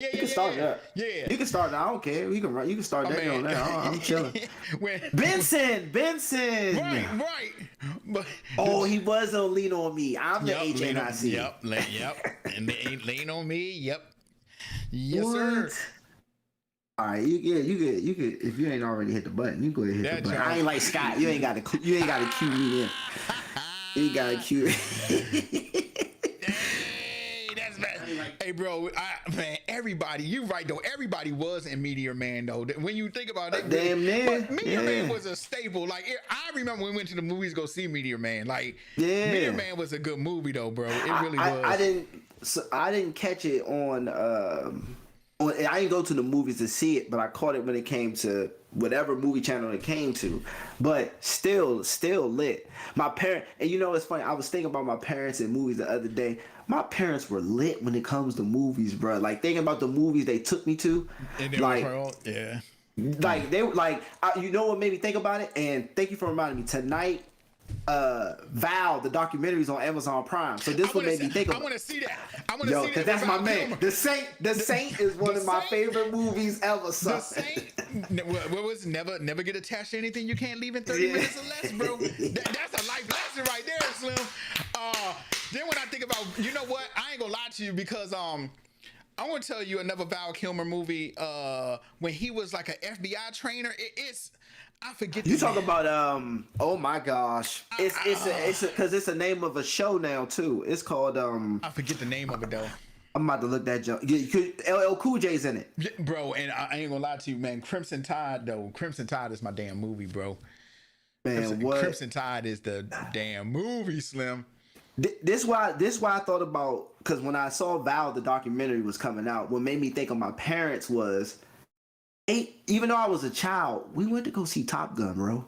Yeah, You yeah, can start yeah, that. yeah. You can start that. I don't care. You can start My that man. on there. I'm chilling. when, Benson. right. But Oh, he was on Lean on Me. I'm the yep, lean on, HNIC. yep, and they ain't lean on me. Yep, yes, sir. What? All right, you could. If you ain't already hit the button, you go ahead and hit the That button. I John. ain't like Scott. You ain't got to. You ain't got to cue me in. You ain't got to cue. Hey, that's bad. Hey, bro, man, everybody, you right though. Everybody was in Meteor Man though. When you think about it, Damn near. but Meteor Man was a staple. Like I remember when we went to the movies to go see Meteor Man. Like Meteor Man was a good movie though, bro. It really was. I didn't catch it on. I didn't go to the movies to see it, but I caught it when it came to whatever movie channel it came to. But still lit. My parents, and you know it's funny. I was thinking about my parents and movies the other day. My parents were lit when it comes to movies, bro. Like thinking about the movies they took me to, And they like. were, yeah. Like they like, you know what made me think about it, and thank you for reminding me. Tonight, Val, the documentary's on Amazon Prime, so this what made me think of. I want to see that. I want to Yo, see that. because that's my man. The Saint is one of my favorite movies ever. The Saint, what was never get attached to anything you can't leave in 30 minutes or less, bro. That's a life lesson right there, Slim. Then when I think about, you know what, I ain't gonna lie to you because I want to tell you another Val Kilmer movie. When he was like an FBI trainer, I forget. You talk about oh my gosh, it's because it's a name of a show now too. It's called I forget the name of it though. I'm about to look that jump. LL Cool J's in it, Yeah, bro. And I ain't gonna lie to you, man. Crimson Tide though. Crimson Tide is my damn movie, bro. Man, Crimson Tide is the damn movie, Slim. This why I thought about, because when I saw Val, the documentary was coming out, what made me think of my parents was, even though I was a child, we went to go see Top Gun, bro.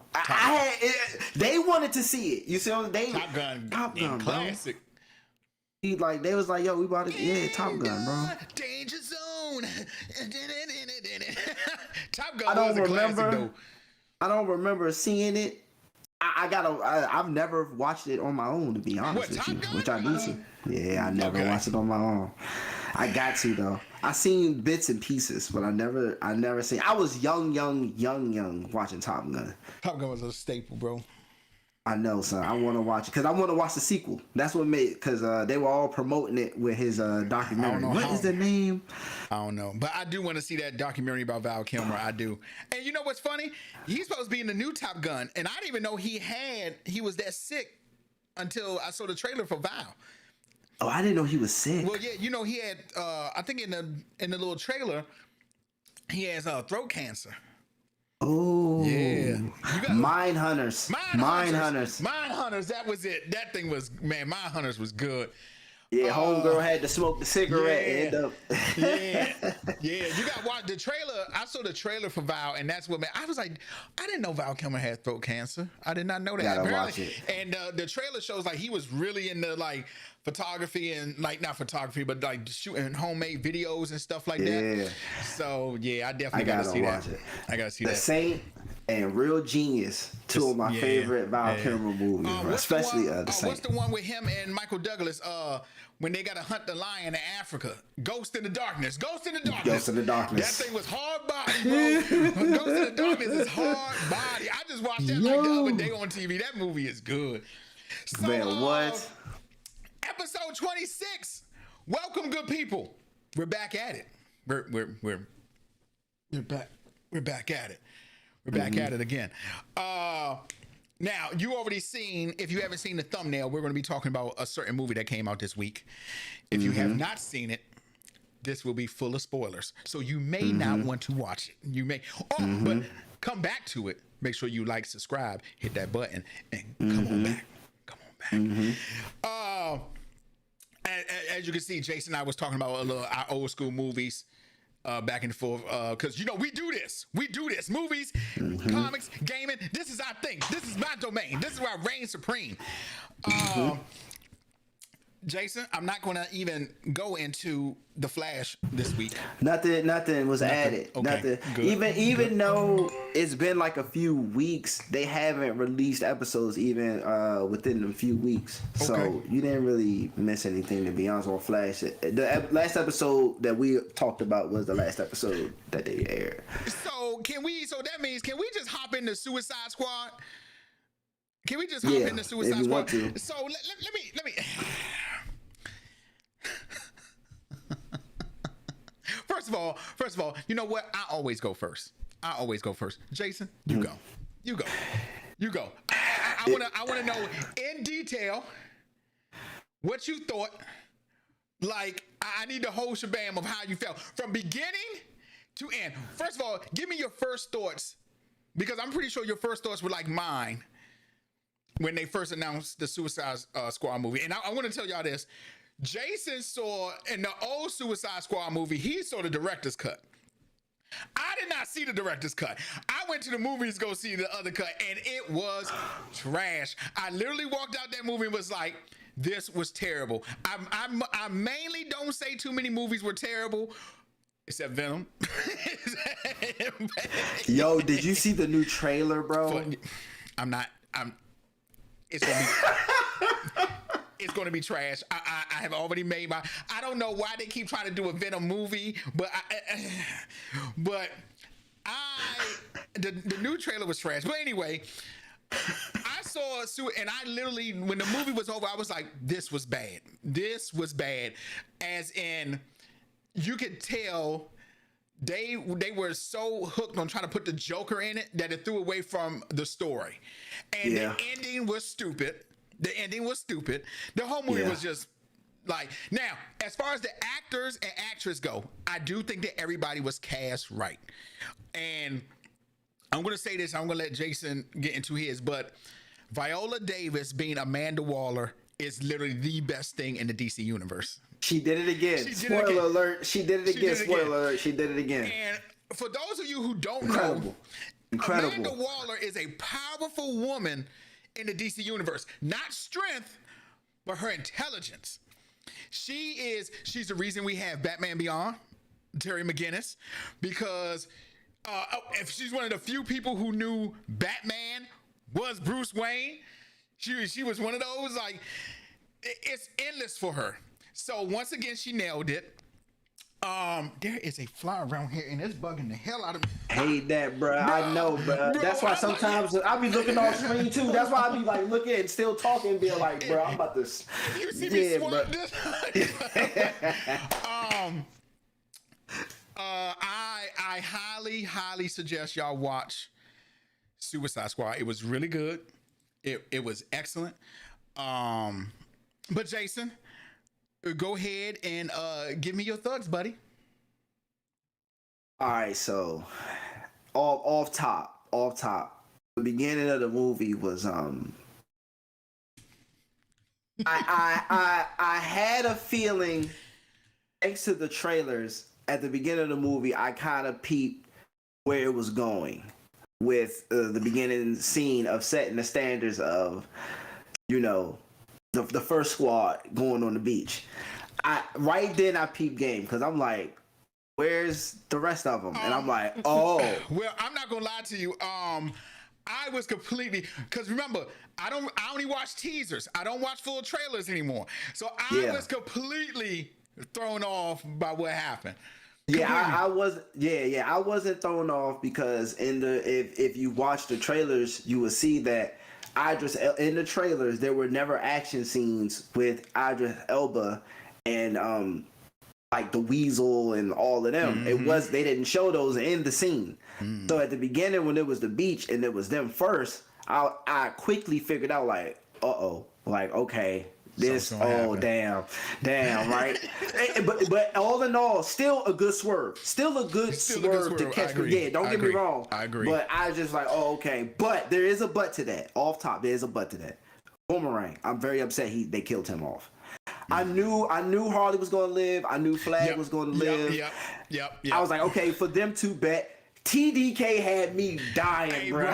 They wanted to see it. You see what they Top Gun, bro. classic. They was like, yo, we about to Top Gun, bro. Danger Zone. Top Gun was a classic though. I don't remember seeing it. I've never watched it on my own, to be honest with you, which I need to. Yeah, I never watched it on my own. I got to though. I seen bits and pieces, but I never seen. I was young watching Top Gun. Top Gun was a staple, bro. I know, son. I want to watch it because I want to watch the sequel. That's what made, because they were all promoting it with his documentary. What is the name? I don't know, but I do want to see that documentary about Val Kilmer. I do. And you know what's funny? He's supposed to be in the new Top Gun, and I didn't even know he was that sick until I saw the trailer for Val. Oh, I didn't know he was sick. Well, yeah, you know he had. I think in the little trailer, he has throat cancer. Oh yeah, Mine Hunters. That was it. That thing was, man. Mine Hunters was good. Yeah, homegirl had to smoke the cigarette and end up. yeah. You got to watch the trailer. I saw the trailer for Val, and that's what, man. I was like, I didn't know Val Kilmer had throat cancer. I did not know that. Gotta watch it. And the trailer shows like he was really into like photography and like not photography, but like shooting homemade videos and stuff like that. So yeah, I definitely gotta see that. I gotta see that. The Saint and Real Genius, two of my favorite Val Kilmer movies, especially the Saint. What's the one with him and Michael Douglas? When they gotta hunt the lion in Africa, Ghost in the Darkness. That thing was hard body, bro. Ghost in the Darkness is hard body. I just watched that like the other day on TV. That movie is good. So, man, what? Episode 26. Welcome, good people. We're back at it. We're back. We're back at it. We're back at it again. Now, you already seen, if you haven't seen the thumbnail, we're going to be talking about a certain movie that came out this week. If you have not seen it, this will be full of spoilers. So you may not want to watch it. You may, but come back to it. Make sure you like, subscribe, hit that button, and come on back. Come on back. As you can see, Jason and I was talking about our old school movies. Back and forth, because you know we do this. Movies, comics, gaming. This is our thing. This is my domain. This is where I reign supreme. Jason, I'm not going to even go into the Flash this week. Nothing was added. Okay, Nothing. good, Even though it's been like a few weeks, they haven't released episodes even within a few weeks. So Okay. you didn't really miss anything, to be honest, on Flash. The last episode that we talked about was the last episode that they aired. So that means, can we just hop into Suicide Squad? Can we just hop into Suicide if you Squad? want to. So let me. First of all, you know what? I always go first. Jason, you go. I want to know in detail what you thought. Like, I need the whole shebang of how you felt from beginning to end. First of all, give me your first thoughts, because I'm pretty sure your first thoughts were like mine when they first announced the Suicide Squad movie. And I want to tell y'all this. Jason saw, in the old Suicide Squad movie, he saw the director's cut. I did not see the director's cut. I went to the movies to go see the other cut, and it was trash. I literally walked out that movie and was like, this was terrible. I mainly don't say too many movies were terrible, except Venom. Yo, did you see the new trailer, bro? It's going to be trash. I have already made my. I don't know why they keep trying to do a Venom movie, but the new trailer was trash. But anyway, I saw and I literally, when the movie was over, I was like, this was bad. This was bad, as in you could tell. They were so hooked on trying to put the Joker in it that it threw away from the story, and the ending was stupid. The whole movie was just like, now, as far as the actors and actresses go, I do think that everybody was cast right. And I'm going to say this, I'm going to let Jason get into his, but Viola Davis being Amanda Waller is literally the best thing in the DC universe. She did it again. Spoiler alert. She did it again. Spoiler alert. She did it again. And for those of you who don't know, Amanda Waller is a powerful woman in the DC universe. Not strength, but her intelligence. She's the reason we have Batman Beyond, Terry McGinnis, because if she's one of the few people who knew Batman was Bruce Wayne. She was one of those, like, it's endless for her. So once again, she nailed it. There is a fly around here, and it's bugging the hell out of me. Hate that, bro. I know, bro. That's why sometimes I be looking off screen too. That's why I be like looking and still talking, and be like, bro, I'm about to. You see me swat this? I highly suggest y'all watch Suicide Squad. It was really good. It was excellent. But Jason, go ahead and give me your thoughts, buddy. All right, so off top, the beginning of the movie was I had a feeling, thanks to the trailers at the beginning of the movie, I kind of peeped where it was going with the beginning scene of setting the standards of, you know, the first squad going on the beach. Right then I peeped game, because I'm like, where's the rest of them? And I'm like, oh. Well, I'm not gonna lie to you. I was completely, because remember, I only watch teasers. I don't watch full trailers anymore. So I was completely thrown off by what happened. Yeah, I wasn't thrown off, because if you watch the trailers, you will see that Idris, in the trailers, there were never action scenes with Idris Elba and like the Weasel and all of them. Mm-hmm. They didn't show those in the scene. Mm. So at the beginning, when it was the beach and it was them first, I quickly figured out, like, like, okay, this, damn, right? but all in all, still a good swerve. Still a good swerve to catch me. Yeah, don't get me wrong. I agree. But I just like, okay. But there is a but to that. Off top, there is a but to that. Boomerang. I'm very upset they killed him off. I knew Harley was going to live. I knew Flag was going to live. Yep. I was like, okay, for them to bet. TDK had me dying, bro.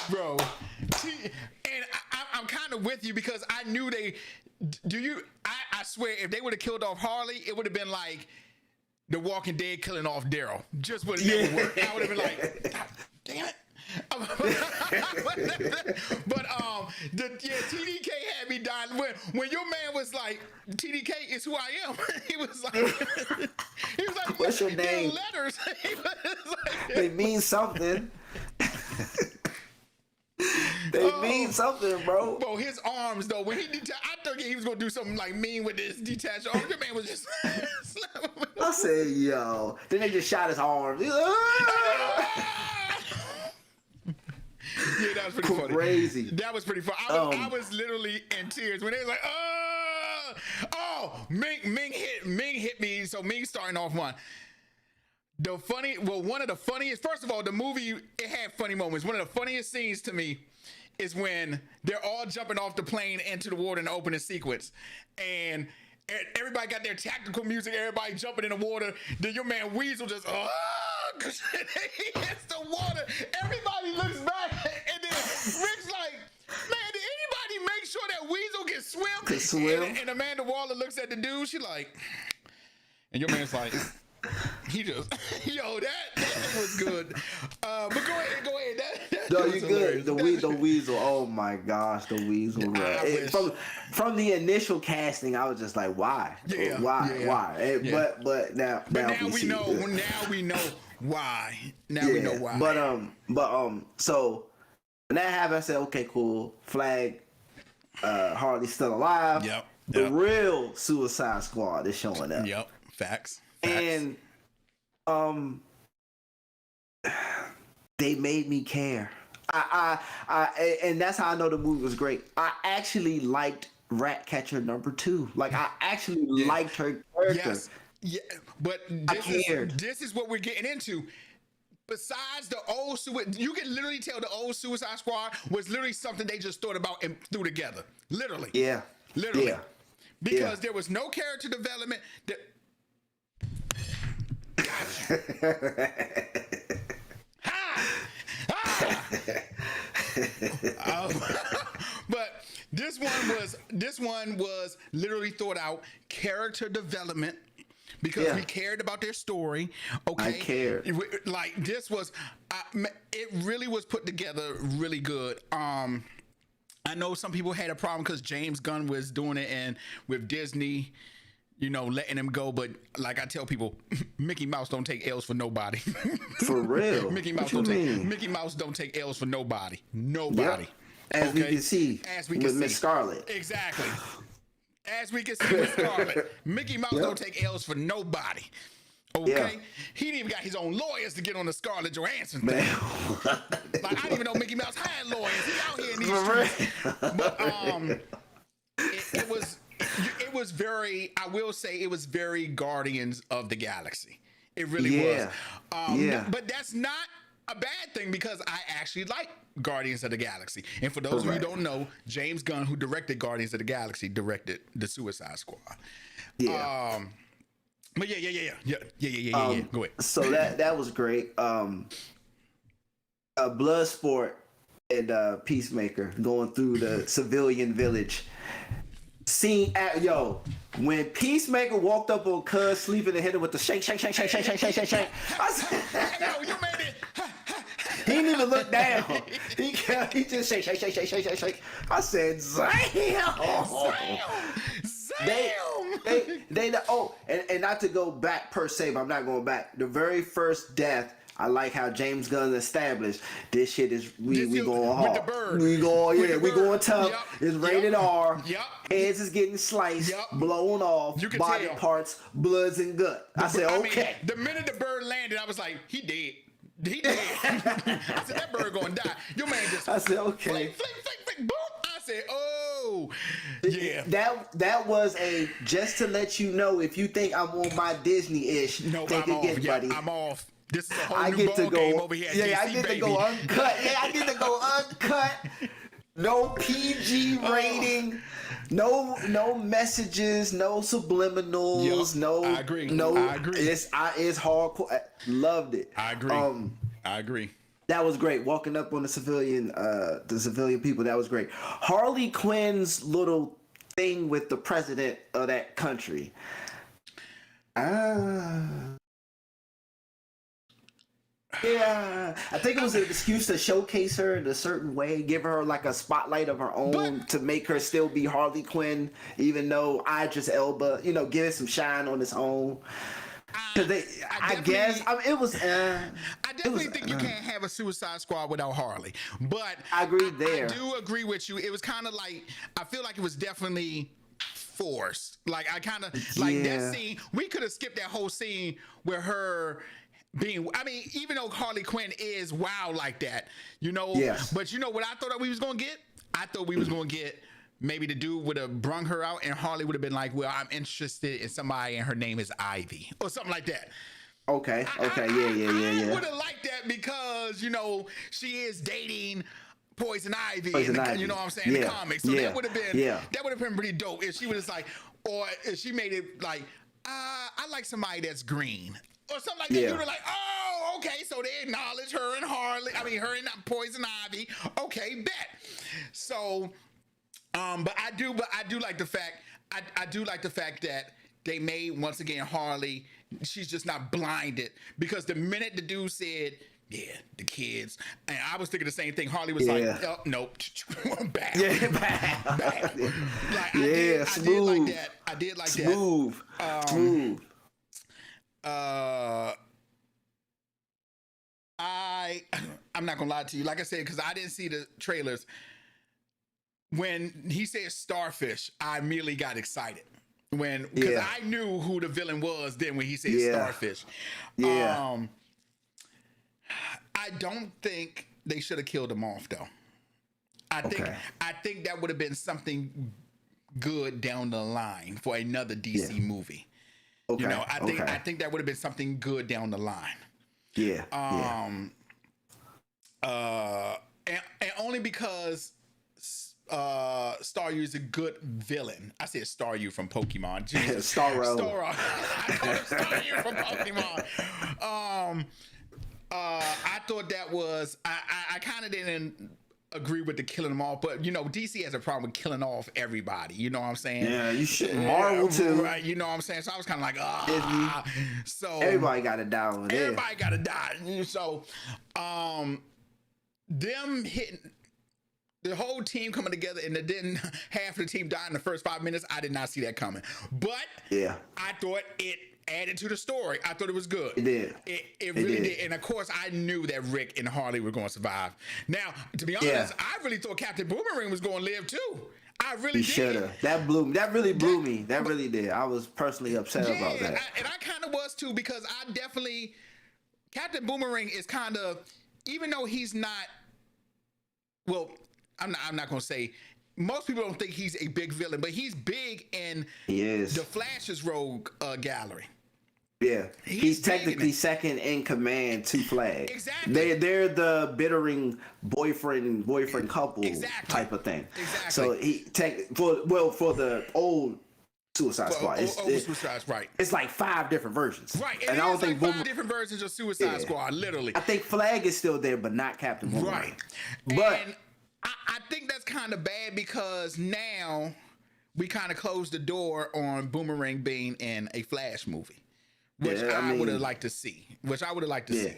Bro. And I'm kind of with you because I knew they. I swear, if they would have killed off Harley, it would have been like The Walking Dead killing off Daryl. Just would have never worked. I would have been like, God damn it. But TDK had me dying when your man was like, TDK is who I am. He was like, what's your name? Letters. He was like, they mean something. They mean something, bro. Bro, his arms though, when he I thought he was gonna do something like mean with his detached arms. Your man was just. I said, yo. Then they just shot his arms. Yeah, that was pretty funny. Crazy. That was pretty funny. I was literally in tears when they was like, Ming hit me. So Ming starting off one. One of the funniest. First of all, the movie it had funny moments. One of the funniest scenes to me is when they're all jumping off the plane into the water in the opening sequence, and everybody got their tactical music. Everybody jumping in the water. Then your man Weasel just because he hits the water. Everybody looks back, and then Rick's like, "Man, did anybody make sure that Weasel can swim?" Can swim. And Amanda Waller looks at the dude. She like, and your man's like. He just, that was good. But go ahead. No, you good. The Weasel. Oh my gosh, the Weasel. From the initial casting, I was just like, why? Yeah. Why? Yeah. But now we know. Now we know why. We know why. But so when that happened, I said, okay, cool. Flag. Harley's still alive. Yep. The real Suicide Squad is showing up. Yep. Facts. And they made me care. I and that's how I know the movie was great. I actually liked Ratcatcher #2. Like I actually liked her character. Yes. Yeah, but this is what we're getting into. Besides the old you can literally tell the old Suicide Squad was literally something they just thought about and threw together. Literally. Yeah. Literally. Yeah. Because there was no character development. But this one was literally thought out character development because we cared about their story. Okay, I cared. Like this was, it really was put together really good. I know some people had a problem because James Gunn was doing it and with Disney. Letting him go, but like I tell people, Mickey Mouse don't take L's for nobody. For real, Mickey Mouse don't take L's for nobody. Nobody. Yep. As we can see, with Miss Scarlet. Exactly. As we can see with Scarlet, Mickey Mouse don't take L's for nobody. Okay, he didn't even got his own lawyers to get on the Scarlett Johansson thing. Like I didn't even know Mickey Mouse had lawyers. He out here in these streets. But it was very, I will say it was very Guardians of the Galaxy. It really was. But that's not a bad thing because I actually like Guardians of the Galaxy. And for those of you who don't know, James Gunn, who directed Guardians of the Galaxy, directed the Suicide Squad. Yeah. But yeah. Go ahead. So that was great. Bloodsport and Peacemaker going through the civilian village. When Peacemaker walked up on Cuz sleeping and hit him with the shake. I said, you made it. He didn't even look down. He just shake. I said, Damn. And not to go back per se, but I'm not going back. The very first death, I like how James Gunn established this shit is we going hard. With the bird. We going tough. Yep. It's rated R. Yep. Heads is getting sliced, blown off, body parts, bloods and gut. I said, okay. The minute the bird landed, I was like, he dead. I said, that bird gonna die. Your man just. I said, okay. Flick, boom. I said, oh, yeah. That was just to let you know if you think I'm on my Disney-ish. No, think I'm again, off. buddy. I'm off. This is a whole new ball game over here. I get to go uncut. I get to go uncut. No PG rating. No messages. No subliminals. No. I agree. No. I agree. It's hardcore. Loved it. I agree. I agree. That was great. Walking up on the civilian people, that was great. Harley Quinn's little thing with the president of that country. Yeah, I think it was an excuse to showcase her in a certain way, give her like a spotlight of her own to make her still be Harley Quinn, even though Idris Elba, give it some shine on its own. I guess it was. I definitely think you can't have a Suicide Squad without Harley, but I agree there. I do agree with you. It was kind of like, I feel like it was definitely forced. Like I kind of like that scene. We could have skipped that whole scene where her being, I mean, even though Harley Quinn is wild like that, Yes. But what I thought that we was gonna get? I thought we was gonna get. Maybe the dude would have brung her out and Harley would have been like, well, I'm interested in somebody and her name is Ivy or something like that. Okay. Yeah. I would have liked that because, she is dating Poison Ivy. You know what I'm saying? In the comics. So that would have been pretty dope if she was like, or if she made it like, I like somebody that's green or something like that. You were like, oh, okay. So they acknowledge her and Harley. I mean, her and Poison Ivy. Okay, bet. So, but I do like the fact that they made, once again, Harley, she's just not blinded, because the minute the dude said, yeah, the kids, and I was thinking the same thing. Harley was like, oh, nope, back. Back. Like, smooth. I did like that. Smooth. I'm not gonna lie to you. Like I said, because I didn't see the trailers. When he said starfish, I immediately got excited. Because I knew who the villain was then when he said starfish. Yeah. I don't think they should have killed him off though. I think that would have been something good down the line for another DC movie. Okay. I think that would have been something good down the line. Yeah. And only because Staryu is a good villain. I said Staryu from Pokemon. Jesus. Starro. I call him Staryu from Pokemon. I thought that was, I kind of didn't agree with the killing them off, but DC has a problem with killing off everybody. You know what I'm saying? Yeah, you should. Marvel too. Right, you know what I'm saying? So I was kind of like, So everybody got to die on there. Everybody got to die. So, them hitting the whole team coming together, and then half the team died in the first 5 minutes. I did not see that coming, but I thought it added to the story. I thought it was good. It did. It really did. And of course, I knew that Rick and Harley were going to survive. Now, to be honest, I really thought Captain Boomerang was going to live too. I really did. Should have. That really blew me. That really did. I was personally upset about that. And I kind of was too, because I definitely, Captain Boomerang is kind of, even though he's not, well, I'm not going to say, most people don't think he's a big villain, but he's big in the Flash's rogue gallery. Yeah, he's technically second in command to Flag. Exactly. They're the bittering boyfriend couple type of thing. Exactly. So he for the old Suicide Squad. Suicide, right. It's like 5 different versions. Right. And I don't think 5 different versions of Suicide Squad, literally. I think Flag is still there, but not Captain Boomerang. Right. But and I think that's kind of bad, because now we kind of closed the door on Boomerang being in a Flash movie, which I would have liked to see. See.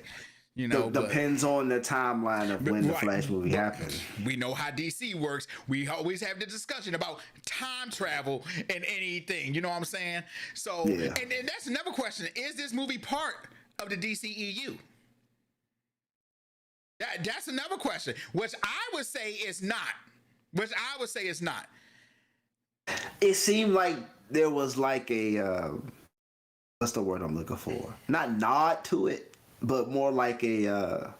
Depends on the timeline of when the Flash movie happens. We know how DC works. We always have the discussion about time travel and anything. You know what I'm saying? So, and then that's another question: is this movie part of the DCEU? That's another question, which I would say is not. It seemed like there was like a what's the word I'm looking for? Not nod to it, but more like a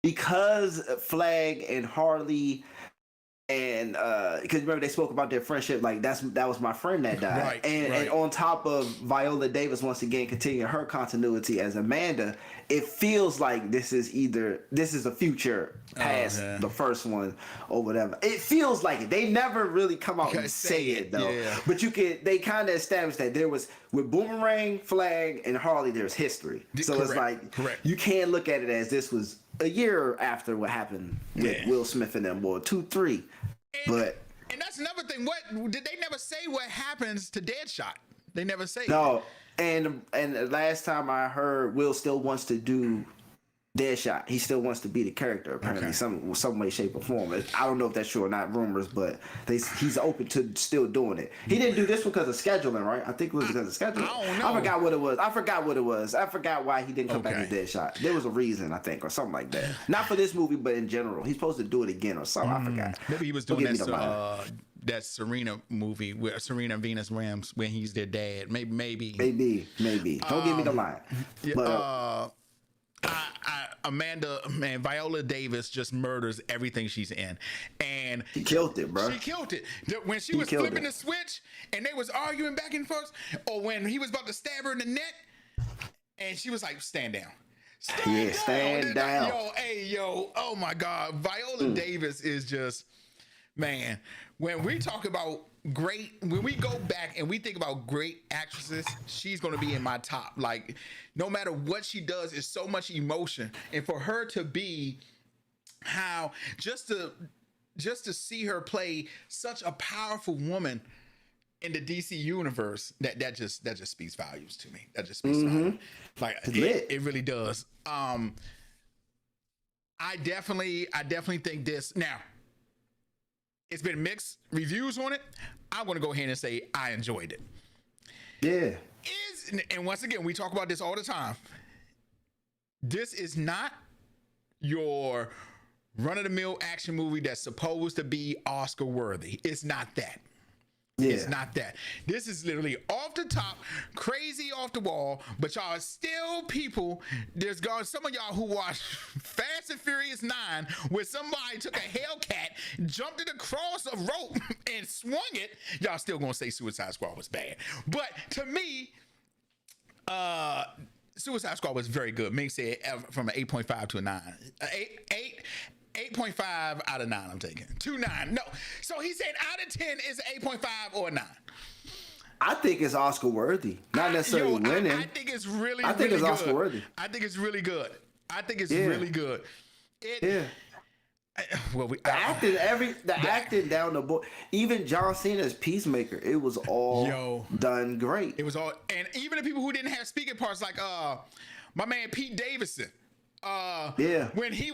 because Flag and Harley and because remember they spoke about their friendship, like that was my friend that died, right, and on top of Viola Davis once again continuing her continuity as Amanda, it feels like this is a future past the first one or whatever. It feels like it. They never really come out and say it though, but they kind of established that there was, with Boomerang, Flag, and Harley, there's history. So it's like you can't look at it as this was a year after what happened with Will Smith and them, or 2-3. But and that's another thing. What did they never say? What happens to Deadshot? They never say. no, and the last time I heard, Will still wants to do Deadshot. He still wants to be the character, apparently, some way, shape, or form. I don't know if that's true or not, rumors, but he's open to still doing it. He didn't do this because of scheduling, right? I think it was because of scheduling. I don't know. I forgot what it was. I forgot why he didn't come back as Deadshot. There was a reason, I think, or something like that. Not for this movie, but in general. He's supposed to do it again or something. I forgot. Maybe he was doing that Serena movie with Serena and Venus Williams when he's their dad. Maybe. Don't give me the line. But, Viola Davis just murders everything she's in, and she killed it, bro. She killed it when she was flipping the switch, and they was arguing back and forth, or when he was about to stab her in the neck, and she was like, "Stand down." Stand down. Yo, oh my God, Viola Davis is just, man. When we talk about when we go back and we think about great actresses, she's going to be in my top. Like, no matter what she does, it's so much emotion, and for her to be just to see her play such a powerful woman in the DC universe, that just speaks volumes to me. That just speaks volumes. Like it really does. I definitely think this now. It's been mixed reviews on it. I'm going to go ahead and say I enjoyed it. Yeah. And once again, we talk about this all the time. This is not your run-of-the-mill action movie that's supposed to be Oscar worthy. It's not that. Yeah. It's not that. This is literally off the top, crazy off the wall, but y'all are still people. There's some of y'all who watched Fast and Furious 9 where somebody took a Hellcat, jumped it across a rope and swung it. Y'all still gonna say Suicide Squad was bad. But to me, Suicide Squad was very good. Ming said from an 8.5 to a 9. 8.5 out of 9 I'm taking. 2.9. No. So he said out of 10 is 8.5 or a 9. I think it's Oscar worthy. Not necessarily winning. I think it's really good. Oscar worthy. I think it's really good. Really good. Acting down the board. Even John Cena's Peacemaker, it was all done great. It was all, and even the people who didn't have speaking parts, like my man Pete Davidson. When they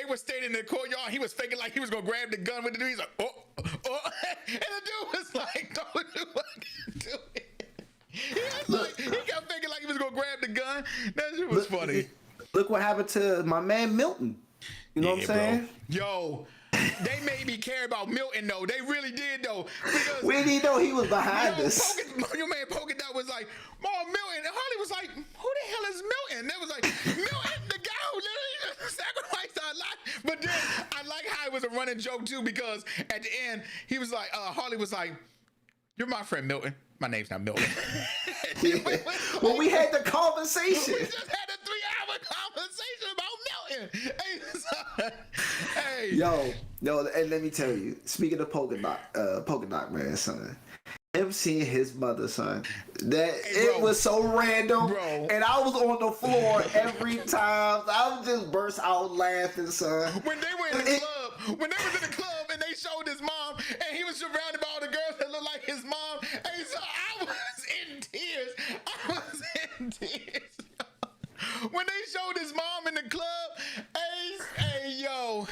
were staying in the courtyard, he was faking like he was gonna grab the gun with the dude. He's like, oh, and the dude was like, don't do it. He kept faking like he was gonna grab the gun. That shit was funny. Look what happened to my man Milton. You know what I'm saying? Bro. Yo, they made me care about Milton though. They really did though. Because we didn't know he was behind us. Your man Polka Dot was like, "Mom, Milton." And Harley was like, "Who the hell is Milton?" They was like, "Milton, the guy who literally sacrificed our life." But then I like how it was a running joke too, because at the end he was like, Harley was like, "You're my friend Milton." My name's not Milton. Well, we had the conversation. We just had a 3-hour conversation about Milton. Hey. Yo, and let me tell you, speaking of Polka Dot, man, son, him seeing his mother, son, it was so random, bro. And I was on the floor every time. I would just burst out laughing, son. When they were in the club, when they was in the club and they showed his mom, and he was surrounded by all the girls that looked like his mom, and so I was in tears. When they showed his mom in the club, hey, yo,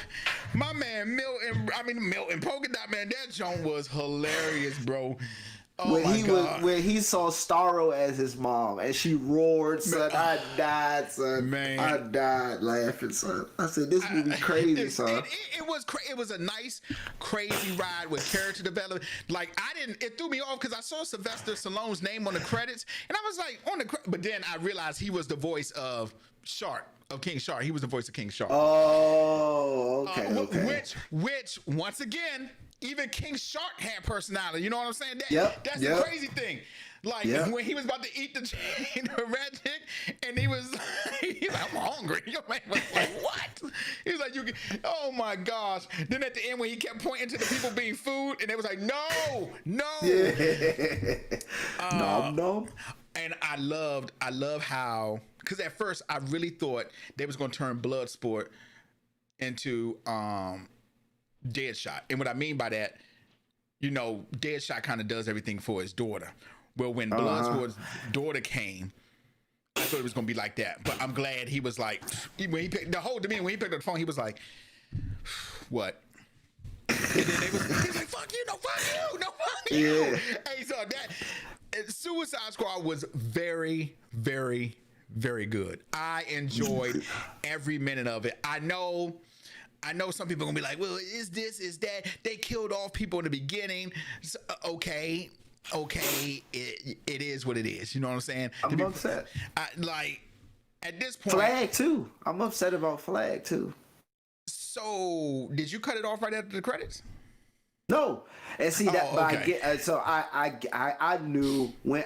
my man Milton, Polka Dot, man, that joint was hilarious, bro. Oh when he saw Starro as his mom and she roared, son, I died, son. Man. I died laughing, son. I said, this movie crazy, son. It was a nice, crazy ride with character development. Like, it threw me off because I saw Sylvester Stallone's name on the credits, and I was like, but then I realized he was the voice of Shark. Of King Shark. He was the voice of King Shark. Oh, okay. Which once again, even King Shark had personality. You know what I'm saying? That's the crazy thing. Like when he was about to eat the red chick, and he was like, "I'm hungry." Your man was like, "What?" He was like, "You can." Oh my gosh! Then at the end, when he kept pointing to the people being food, and they was like, "No." No. And I love how, because at first I really thought they was going to turn Bloodsport into Deadshot. And what I mean by that, you know, Deadshot kind of does everything for his daughter. Well, when Bloodsport's daughter came, I thought it was going to be like that. But I'm glad he was like, when he picked when he picked up the phone, he was like, what? And then he was like, fuck you, no, fuck you, no, fuck you. Yeah. Hey, so that Suicide Squad was very, very, very good. I enjoyed every minute of it. I know some people are gonna be like, well, is that? They killed off people in the beginning. So, okay, it is what it is. You know what I'm saying? I'm upset. Like, at this point, Flag too. I'm upset about Flag too. So, did you cut it off right after the credits? No, and see that. But okay. I knew when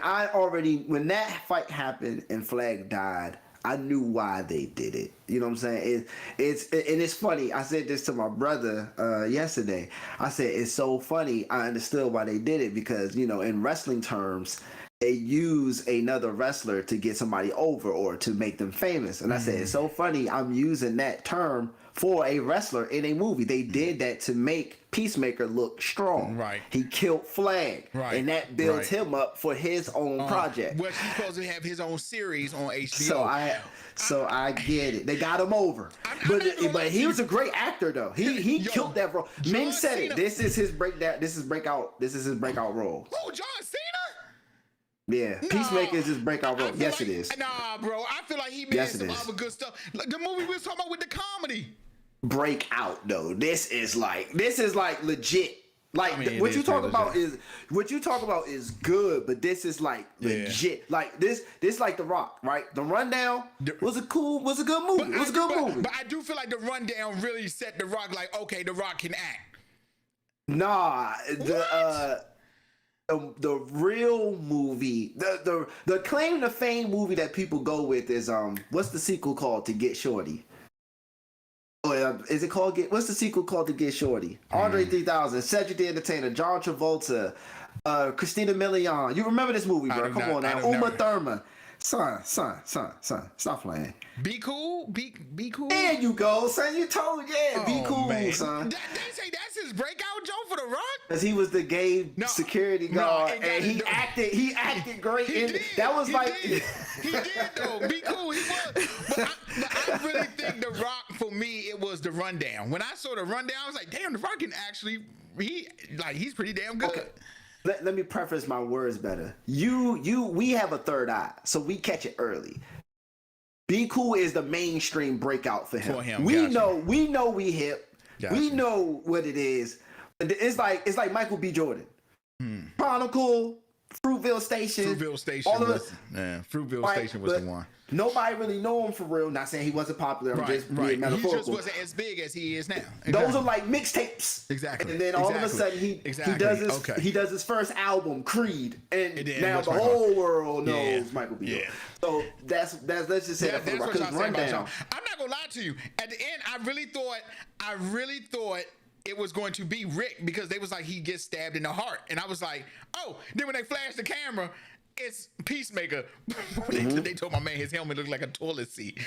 that fight happened and Flag died. I knew why they did it. You know what I'm saying? It's funny. I said this to my brother yesterday. I said it's so funny. I understood why they did it because, you know, in wrestling terms, they use another wrestler to get somebody over or to make them famous. And I said it's so funny. I'm using that term for a wrestler in a movie. They did that to make Peacemaker look strong. Right. He killed Flag. Right. And that builds him up for his own project. Well, he's supposed to have his own series on HBO. So I get it. They got him over. But he was a great actor though. He killed that role. Ming said it. This is his breakdown. This is his breakout role. Oh, John Cena? Yeah. Nah, Peacemaker is his breakout role. Yes, like, it is. Nah, bro. I feel like he made some other good stuff. Like the movie we was talking about with the comedy. Breakout though. This is like legit. Like, I mean, what you talk about is good, but this is like legit. Like this like The Rock, right? The Rundown was a good movie. But I do feel like The Rundown really set The Rock like, okay, The Rock can act. Nah, the real movie, the claim to fame movie that people go with is what's the sequel called to Get Shorty? Is it called what's the sequel called to Get Shorty? Andre 3000, Cedric the Entertainer, John Travolta, Christina Milian. You remember this movie, bro? Come on now. Uma Thurman. Son, stop playing. Be cool. Be cool. There you go, son. You told be cool, man. Son. They say that's his breakout joke for The Rock? Because he was the gay security guard, and he acted great. That was like he did though. Be cool. He was. But I really think The Rock, for me, it was The Rundown. When I saw The Rundown, I was like, damn, The Rock can actually he's pretty damn good. Okay. Let me preface my words better. We have a third eye, so we catch it early. Be Cool is the mainstream breakout for him. We know we hip. Gotcha. We know what it is. It's like Michael B. Jordan. Chronicle, Fruitville Station. Fruitville Station was the one. Nobody really know him for real. Not saying he wasn't popular. I'm just being metaphorical. He just wasn't as big as he is now. Exactly. Those are like mixtapes. Exactly. And then all of a sudden he does his first album, Creed, and now the whole world knows Michael B. Jordan. So that's let's just say that for the Rundown. I'm not gonna lie to you. At the end, I really thought it was going to be Rick because they was like he gets stabbed in the heart, and I was like, oh. Then when they flashed the camera, it's Peacemaker. They told my man his helmet looked like a toilet seat.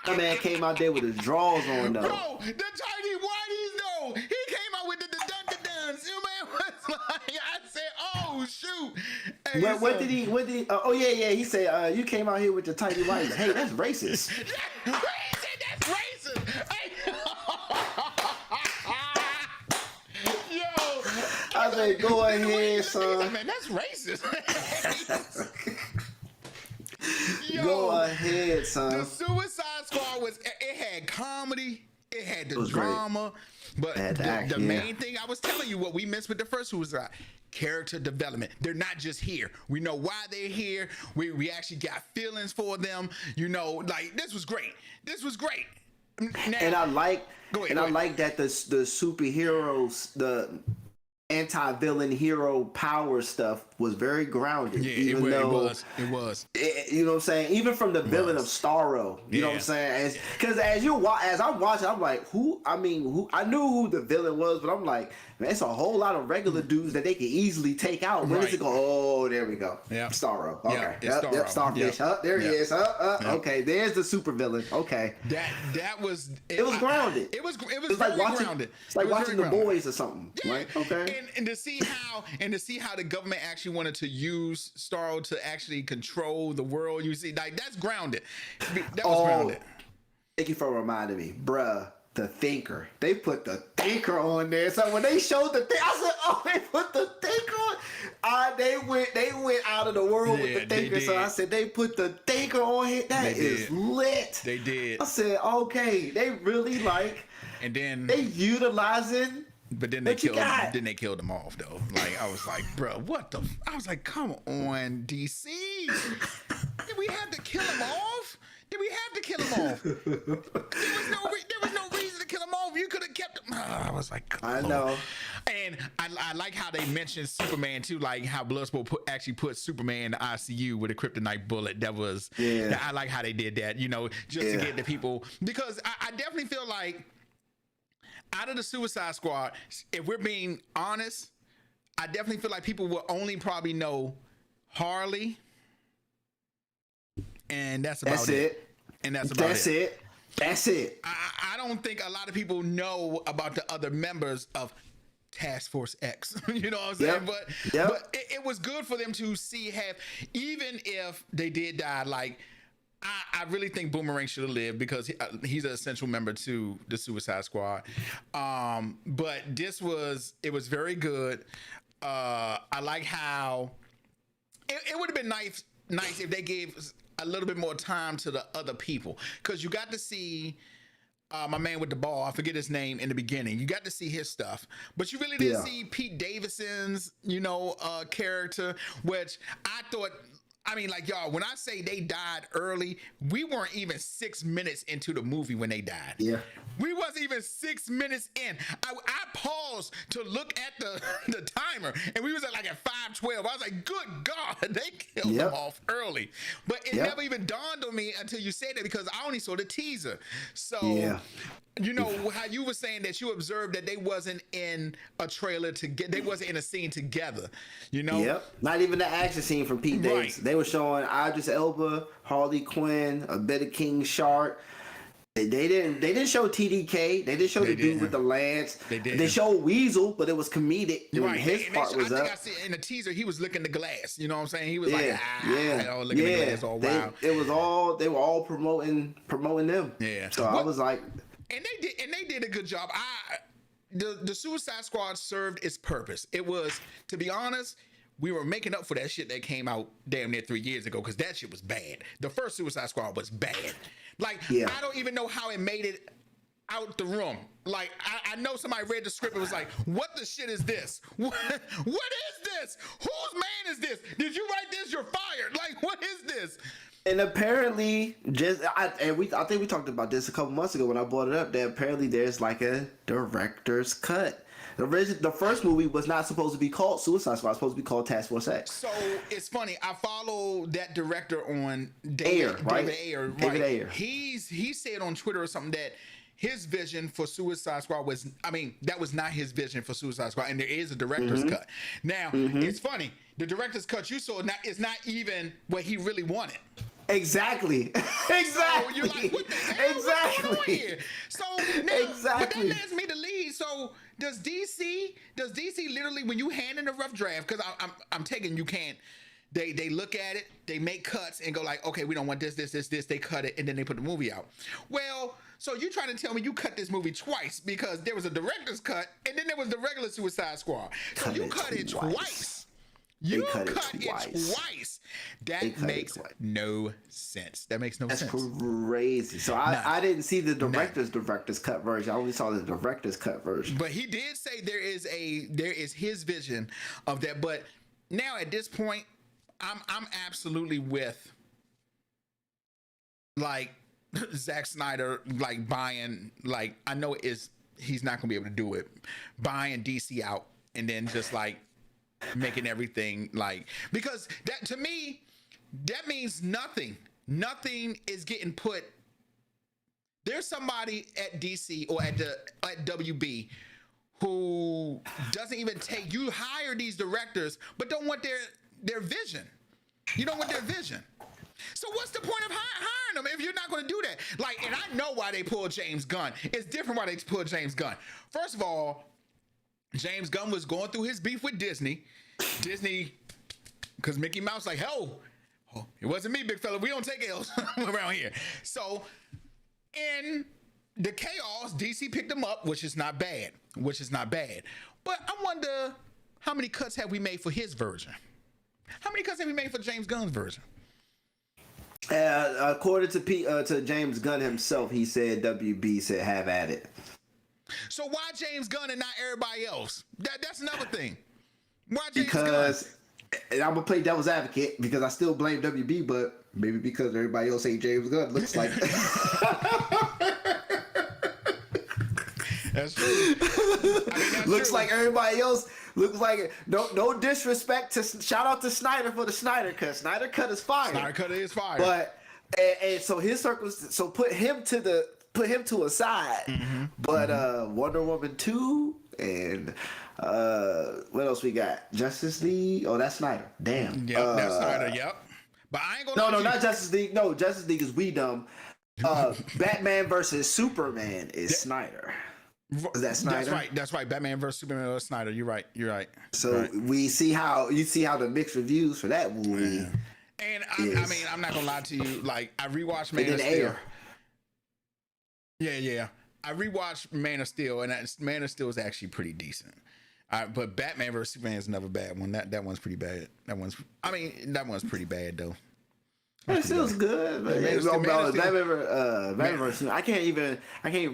That man came out there with his drawers on though. Bro, the tiny whiteies though. He came out with the dun-dun-duns. You man was like, I said, oh shoot. Hey, what did he? He said, you came out here with the tiny whiteies. Hey, that's racist. That's racist. Hey. I said, go ahead, son. Man, that's racist. Go ahead, son. The Suicide Squad it had comedy, it had the drama, but the main thing I was telling you, what we missed with the first Suicide, character development. They're not just here. We know why they're here. We actually got feelings for them. You know, like this was great. Now, and I like that the superheroes, anti-villain hero power stuff was very grounded. Yeah, even though it was. you know what I'm saying? Even from the villain of Starro, you know what I'm saying? Because as I'm watching, I'm like, who? I knew who the villain was, but I'm like, man, it's a whole lot of regular dudes that they can easily take out. When does it go? Oh, there we go. Yeah, Starro. Okay, yep, Starfish. Yep. There he is. Okay, there's the super villain. Okay, that was it was grounded. It was like watching grounded. It's like watching The Boys or something. Yeah. Right? Okay. And to see how the government actually wanted to use Starro to actually control the world. You see, like that's grounded. That was grounded. Thank you for reminding me, bruh. The Thinker. They put the Thinker on there. So when they showed the thing, I said, "Oh, they put the Thinker on." They went out of the world with the Thinker. So I said, "They put the Thinker on here. That is lit." They did. I said, "Okay, they really like." And then they utilizing. But then they killed them off though. Like I was like, bro, what the? I was like, come on, DC. Did we have to kill him off? Did we have to kill him off? There was no reason to kill him off. You could have kept him. I was like, I know. And I like how they mentioned Superman too, like how Bloodsport actually put Superman in the ICU with a kryptonite bullet. That was, I like how they did that. You know, just to get the people, because I definitely feel like out of the Suicide Squad, if we're being honest, I definitely feel like people will only probably know Harley. And that's about it. And that's about it. That's it. I don't think a lot of people know about the other members of Task Force X. You know what I'm saying? But it was good for them to even if they did die, like I really think Boomerang should have lived because he's an essential member to the Suicide Squad. But it was very good. I like how it would have been nice if they gave a little bit more time to the other people, because you got to see my man with the ball, I forget his name in the beginning. You got to see his stuff, but you really didn't see Pete Davidson's, character, which I thought. I mean, like, y'all, when I say they died early, we weren't even 6 minutes into the movie when they died. Yeah. We wasn't even 6 minutes in. I paused to look at the timer, and we was at 5:12. I was like, good God, they killed them off early. But it never even dawned on me until you said that, because I only saw the teaser. So, you know, how you were saying that you observed that they wasn't in a trailer they wasn't in a scene together, you know? Yep. Not even the action scene from Pete Davidson. They were showing Idris Elba, Harley Quinn, a bit of King Shark. They didn't show TDK. They didn't show the dude with the lance. They showed Weasel, but it was comedic. Right. His part was up. I see in the teaser he was licking the glass. You know what I'm saying? He was licking the glass all wild. They were all promoting them. Yeah. So I was like, and they did a good job. The Suicide Squad served its purpose. It was, to be honest, we were making up for that shit that came out damn near 3 years ago, because that shit was bad. The first Suicide Squad was bad. I don't even know how it made it out the room. Like, I know somebody read the script and was like, what the shit is this? What is this? Whose man is this? Did you write this? You're fired. Like, what is this? And apparently, I think we talked about this a couple months ago when I brought it up, that apparently there's a director's cut. The first movie was not supposed to be called Suicide Squad. It was supposed to be called Task Force X. So it's funny. I follow that director on David Ayer. Right? David Ayer. He said on Twitter or something that his vision for Suicide Squad that was not his vision for Suicide Squad, and there is a director's cut. Now, it's funny. The director's cut you saw is not even what he really wanted. Exactly. So you're like, what the hell? What's going on here? So now, but that leads me to lead. So does DC literally, when you hand in a rough draft, because I'm taking, you can't, they look at it, they make cuts and go like, okay, we don't want this, they cut it, and then they put the movie out. Well, so you trying to tell me you cut this movie twice, because there was a director's cut and then there was the regular Suicide Squad. So you cut it twice. You cut it twice. That makes no sense. That makes no sense. That's crazy. So I didn't see the director's cut version. I only saw the director's cut version. But he did say there is his vision of that. But now at this point, I'm absolutely with Zack Snyder buying, I know he's not gonna be able to do it, buying DC out and then just like making everything like, because that to me that means nothing. Nothing is getting put. There's somebody at DC or at WB who doesn't even take. You hire these directors, but don't want their vision. You don't want their vision. So what's the point of hiring them if you're not going to do that? Like, and I know why they pulled James Gunn. It's different why they pulled James Gunn. First of all, James Gunn was going through his beef with Disney. Because Mickey Mouse like, hell, it wasn't me, big fella. We don't take L's around here. So in the chaos, DC picked him up, which is not bad. But I wonder, how many cuts have we made for his version? How many cuts have we made for James Gunn's version? According to James Gunn himself, he said WB said have at it. So why James Gunn and not everybody else? That's another thing. Why James Gunn? And I'm gonna play devil's advocate because I still blame WB, but maybe because everybody else ain't James Gunn. Looks like that's true. Looks like everybody else. Looks like no disrespect to shout out to Snyder for the Snyder cut. Snyder cut is fire. Snyder cut is fire. But and so his circles. So put him to a side. Mm-hmm. But Wonder Woman 2 and what else we got? Justice League. Oh, that's Snyder. Damn. Yep, that's Snyder. Yep. But I ain't gonna. No, not Justice League. No, Justice League is we dumb. Batman versus Superman is Snyder. Is that Snyder? That's right. Batman versus Superman is Snyder. You're right. So we see how the mixed reviews for that movie. Yeah. And I mean, I'm not gonna lie to you. Like, I rewatched Man of Steel. Yeah. I rewatched Man of Steel, and Man of Steel is actually pretty decent. But Batman vs Superman is another bad one. That one's pretty bad. That one's pretty bad though. It feels good. Batman vs. I can't even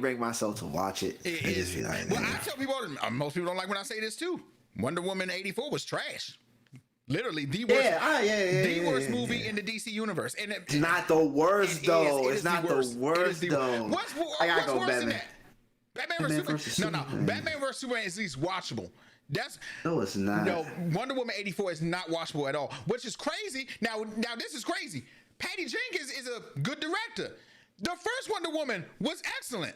bring myself to watch it. Well, I tell people, most people don't like when I say this too. Wonder Woman 84 was trash. Literally the worst, worst movie in the DC universe. And it's not the worst though. It's not the worst though. What's worse than that? Batman vs Superman. No. Batman vs Superman is at least watchable. No, it's not. No, Wonder Woman 84 is not watchable at all, which is crazy. Now this is crazy. Patty Jenkins is a good director. The first Wonder Woman was excellent.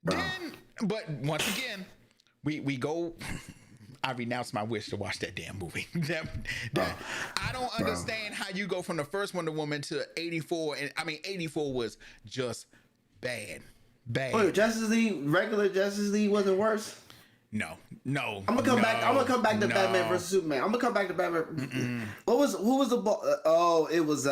But once again, we go. I renounced my wish to watch that damn movie. I don't understand how you go from the first Wonder Woman to 84, and 84 was just bad. Wait, regular Justice League wasn't worse? No. I'm gonna come back. I'm gonna come back to Batman versus Superman. I'm gonna come back to Batman. Who was the? It was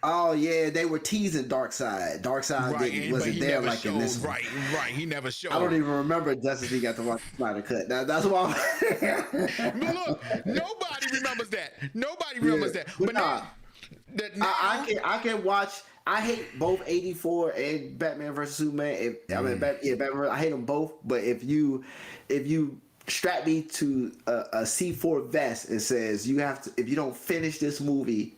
Oh yeah, they were teasing Darkseid. Darkseid wasn't there like in this one. Right. He never showed. I don't even remember Justice League got to watch the Snyder cut. That's why. But look, nobody remembers that. But now, I can watch. I hate both 84 and Batman vs Superman. Batman. I hate them both. But if you strap me to a C4 vest and says you have to, if you don't finish this movie,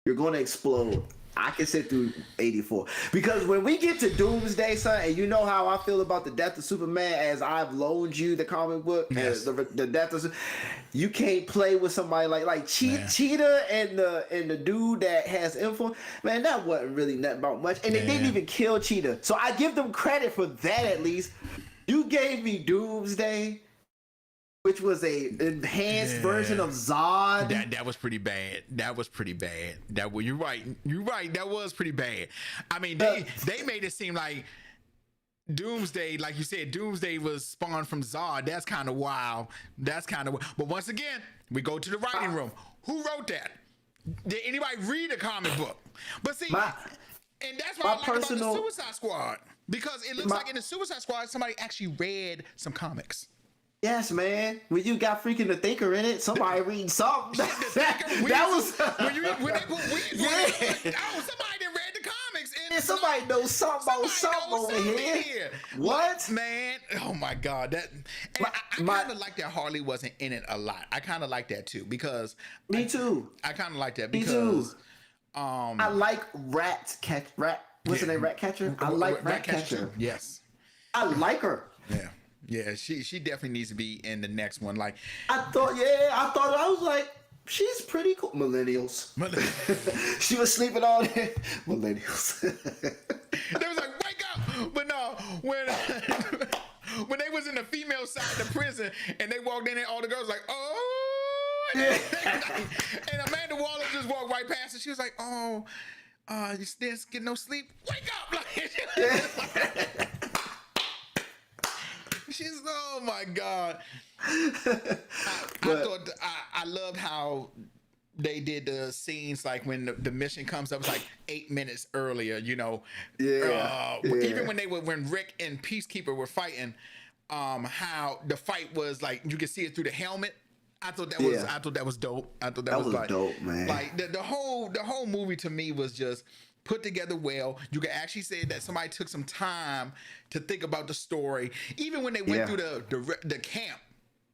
you're going to explode. I can sit through 84. Because when we get to Doomsday, son, and you know how I feel about the death of Superman as I've loaned you the comic book, yes. the death of you can't play with somebody like Cheetah and the dude that has influence. Man, that wasn't really nothing about much. And they didn't even kill Cheetah. So I give them credit for that at least. You gave me Doomsday, which was a enhanced version of Zod. That was pretty bad. You're right. That was pretty bad. I mean, they made it seem like Doomsday, like you said, Doomsday was spawned from Zod. That's kind of wild. But once again, we go to the writing room. Who wrote that? Did anybody read a comic book? But see, and that's what I like about the Suicide Squad, because it looks like in the Suicide Squad somebody actually read some comics. Yes, man. When you got freaking the Thinker in it, somebody reading something. that was when they put weed. Somebody that read the comics, and somebody knows something about something over here. What, man? Oh my God! I kind of like that Harley wasn't in it a lot. I kind of like that too, because me too. I kind of like that because I like Rat. What's her name? Ratcatcher. I like Ratcatcher. Yes, I like her. Yeah. Yeah, she definitely needs to be in the next one. Like, I thought I was like, she's pretty cool. Millennials. She was sleeping on it. Millennials. they was like, wake up! But no, when when they was in the female side of the prison and they walked in and all the girls like, oh, and Amanda Waller just walked right past and she was like, oh, you still get no sleep? Wake up! Like, she's, oh my God. I loved how they did the scenes, like when the mission comes up, it's like 8 minutes earlier, you know. Even when Rick and Peacekeeper were fighting, how the fight was like, you could see it through the helmet. I thought that was dope. I thought that was like, dope, man. Like the whole movie to me was just put together well. You could actually say that somebody took some time to think about the story. Even when they went through the camp,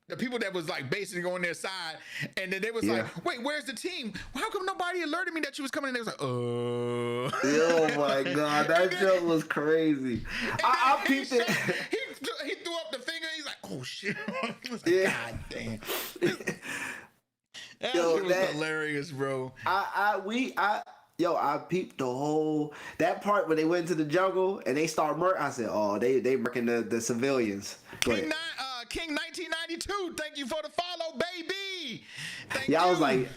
the people that was like basically on their side, and then they was like, wait, where's the team? Well, how come nobody alerted me that you was coming? And they was like, oh my God, that joke was crazy. I peeped it. He threw up the finger. He's like, oh shit. I was like, God damn. That was hilarious, bro. I peeped the whole that part when they went to the jungle and they start murking. I said, oh, they murking the civilians. King 1992, thank you for the follow, baby. Thank you. I was like,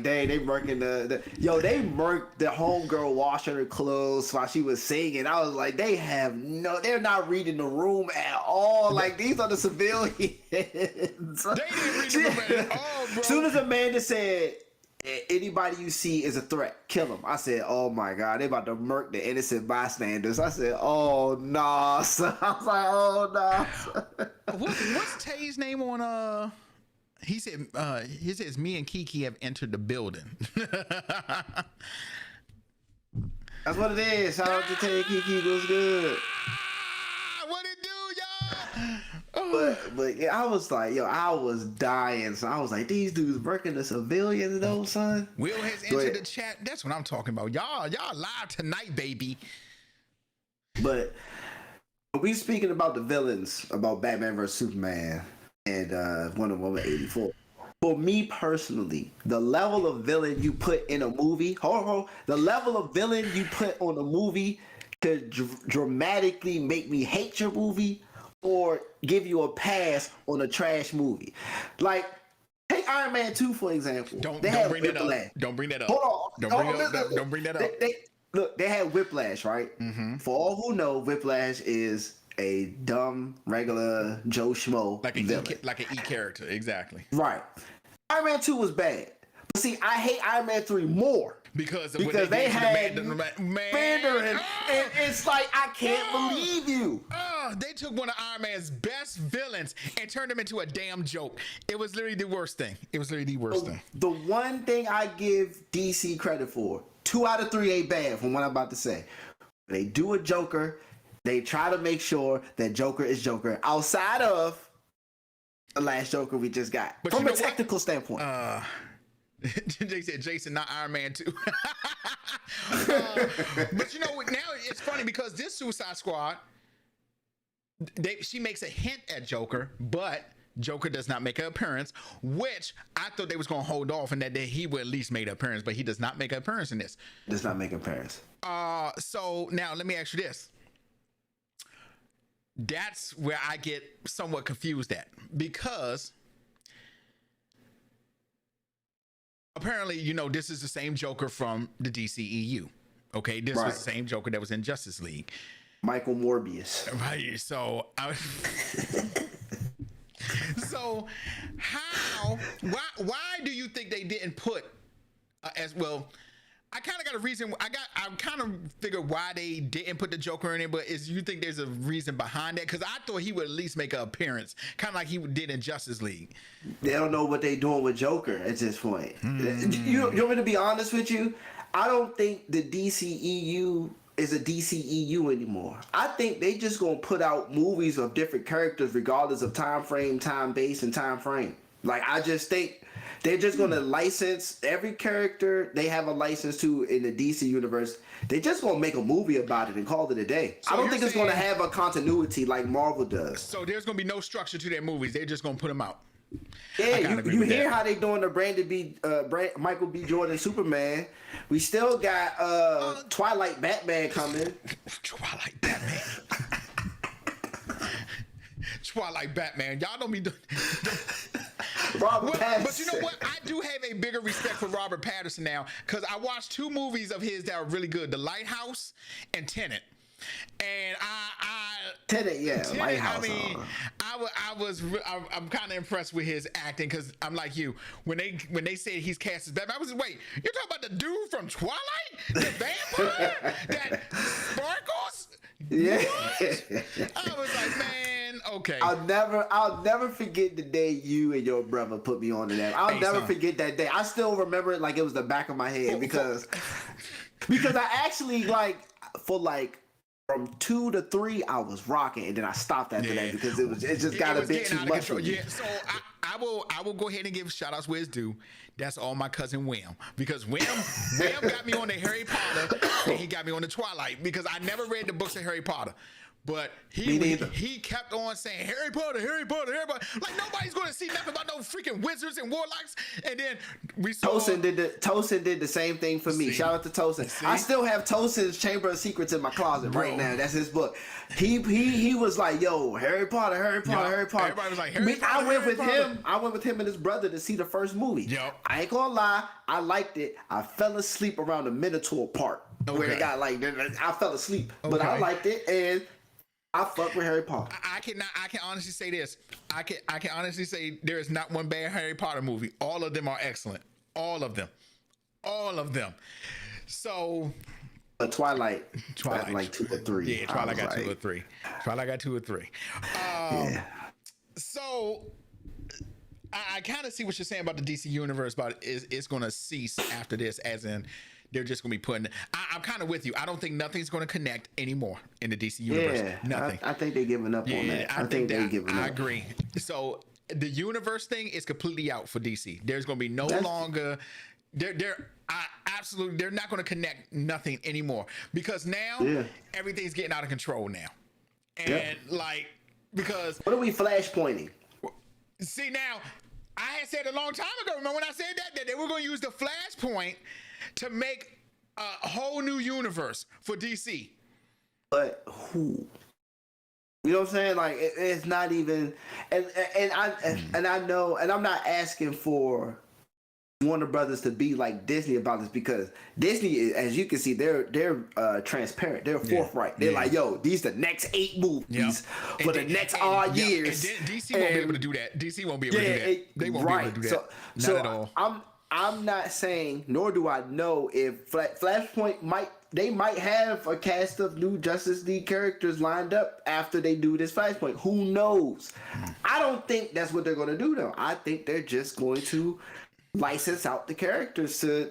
dang, they murking they murked the homegirl washing her clothes while she was singing. I was like, they're not reading the room at all. Like, these are the civilians. They didn't read the room at all, bro. As soon as Amanda said, anybody you see is a threat, kill them, I said, oh my God, they about to murk the innocent bystanders. I said, oh nah. So I was like, oh nah. What's Tay's name on he says me and Kiki have entered the building. That's what it is. Shout out to Tay. Kiki was good. What it do, y'all? But yeah, I was like, I was dying. So I was like, these dudes working the civilians though, son. Will has entered the chat. That's what I'm talking about. Y'all live tonight, baby. But we speaking about the villains, about Batman vs Superman and Wonder Woman 84. For me personally, the level of villain you put in a movie, the level of villain you put on a movie could dramatically make me hate your movie or give you a pass on a trash movie. Like, take Iron Man 2, for example. Don't bring that up. Don't bring that up. Hold on. Don't bring that up. Look, they had Whiplash, right? Mm-hmm. For all who know, Whiplash is a dumb, regular Joe Schmo villain. Like an E character, exactly. Right. Iron Man 2 was bad. But see, I hate Iron Man 3 more. Because they had Mandarin, and it's like, I can't believe you. They took one of Iron Man's best villains and turned him into a damn joke. It was literally the worst thing. The one thing I give DC credit for, 2 out of 3 ain't bad from what I'm about to say. They do a Joker, they try to make sure that Joker is Joker outside of the last Joker we just got. But from a technical standpoint. They said Jason, not Iron Man 2. But you know, now it's funny because this Suicide Squad, she makes a hint at Joker, but Joker does not make an appearance, which I thought they was going to hold off and that he would at least make an appearance, but he does not make an appearance in this. Does not make an appearance. So now let me ask you this. That's where I get somewhat confused at, because apparently, you know, this is the same Joker from the DCEU. Okay, this was the same Joker that was in Justice League. Michael Morbius. Right. So, so why do you think they didn't put as well? I kind of got a reason. I kind of figured why they didn't put the Joker in it, but you think there's a reason behind that? Because I thought he would at least make an appearance, kind of like he did in Justice League. They don't know what they're doing with Joker at this point. You want me to be honest with you? I don't think the DCEU is a DCEU anymore. I think they just gonna put out movies of different characters regardless of time frame, time base, and time frame. Like, I just think They're just going to license every character they have a license to in the DC universe. They're just going to make a movie about it and call it a day. So I don't think it's going to saying- have a continuity like Marvel does. So there's gonna be no structure to their movies. They're just gonna put them out. Yeah, you hear that. how they doing the Michael B. Jordan Superman. We still got Twilight Batman coming. Twilight Batman. Twilight Batman. Y'all don't be doing. Robert Pattinson. But you know what? I do have a bigger respect for Robert Pattinson now because I watched 2 movies of his that were really good: The Lighthouse and Tenet. And Tenet, yeah, Tenet, Lighthouse. I mean, I'm kind of impressed with his acting because I'm like you. When they said he's cast as Batman, I was wait, you're talking about the dude from Twilight, the vampire that sparkles? Yeah. What? I was like, man, okay. I'll never forget the day you and your brother put me on to that. I'll never forget that day. I still remember it like it was the back of my head because I actually from 2 to 3 I was rocking and then I stopped after that because it just got a bit too much for me. Yeah, so I will go ahead and give shout outs where it's due. That's all my cousin Wham, because Wham got me on the Harry Potter and he got me on the Twilight because I never read the books of Harry Potter. But he kept on saying Harry Potter, Harry Potter, Harry Potter. Like nobody's going to see nothing about no freaking wizards and warlocks. And then we saw Tosin did the same thing for me. Shout out to Tosin. See? I still have Tosin's Chamber of Secrets in my closet right now. That's his book. He was like, yo, Harry Potter, Harry Potter, Harry Potter. Everybody was like, Harry Potter. I went with him and his brother to see the first movie. Yep. I ain't gonna lie, I liked it. I fell asleep around the Minotaur part where it got like I fell asleep, but I liked it and I fuck with Harry Potter. I can honestly say this. I can honestly say there is not one bad Harry Potter movie. All of them are excellent. All of them. So Twilight got like 2 or 3. Yeah, Twilight got 2 or 3. Twilight got 2 or 3. Yeah. So I kind of see what you're saying about the DC universe, but it's going to cease after this, as in they're just going to be putting. I'm kind of with you. I don't think nothing's going to connect anymore in the DC universe. Yeah, nothing. I think they're giving up on that. I think they're giving up. I agree. So the universe thing is completely out for DC. There's going to be no longer. They're not going to connect nothing anymore because now everything's getting out of control now, and because what are we flashpointing? See now, I had said a long time ago. Remember when I said that they were going to use the Flashpoint to make a whole new universe for DC. But who? You know what I'm saying? Like it's not even. And I know, and I'm not asking for Warner Brothers to be like Disney about this because Disney, as you can see, they're transparent. They're forthright. They're like, yo, these the next 8 movies for the next odd years. And DC won't be able to do that. DC won't be able to do that. They won't be able to do that. Not at all. I'm not saying, nor do I know if Flashpoint might have a cast of new Justice League characters lined up after they do this Flashpoint. Who knows? I don't think that's what they're going to do though. I think they're just going to license out the characters to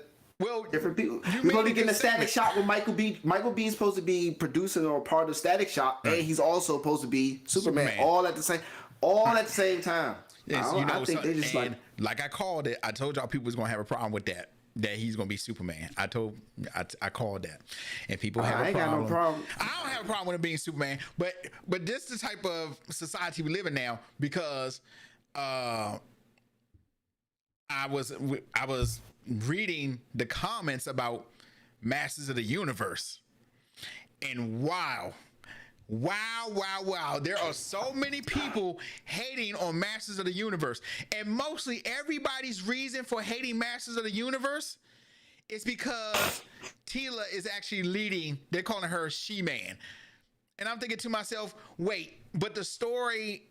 different people. We're going to get a Static Shock with Michael B. Michael B is supposed to be producing or part of Static Shock, and he's also supposed to be Superman. All at the same time. Yes, I think they just like I called it. I told y'all people was gonna have a problem with that he's gonna be Superman. I called that, and people have a problem. Got no problem. I don't have a problem with him being Superman, but this is the type of society we live in now because I was reading the comments about Masters of the Universe, and wow. There are so many people hating on Masters of the Universe. And mostly everybody's reason for hating Masters of the Universe is because Tila is actually leading. They're calling her She-Man. And I'm thinking to myself, wait, but the story,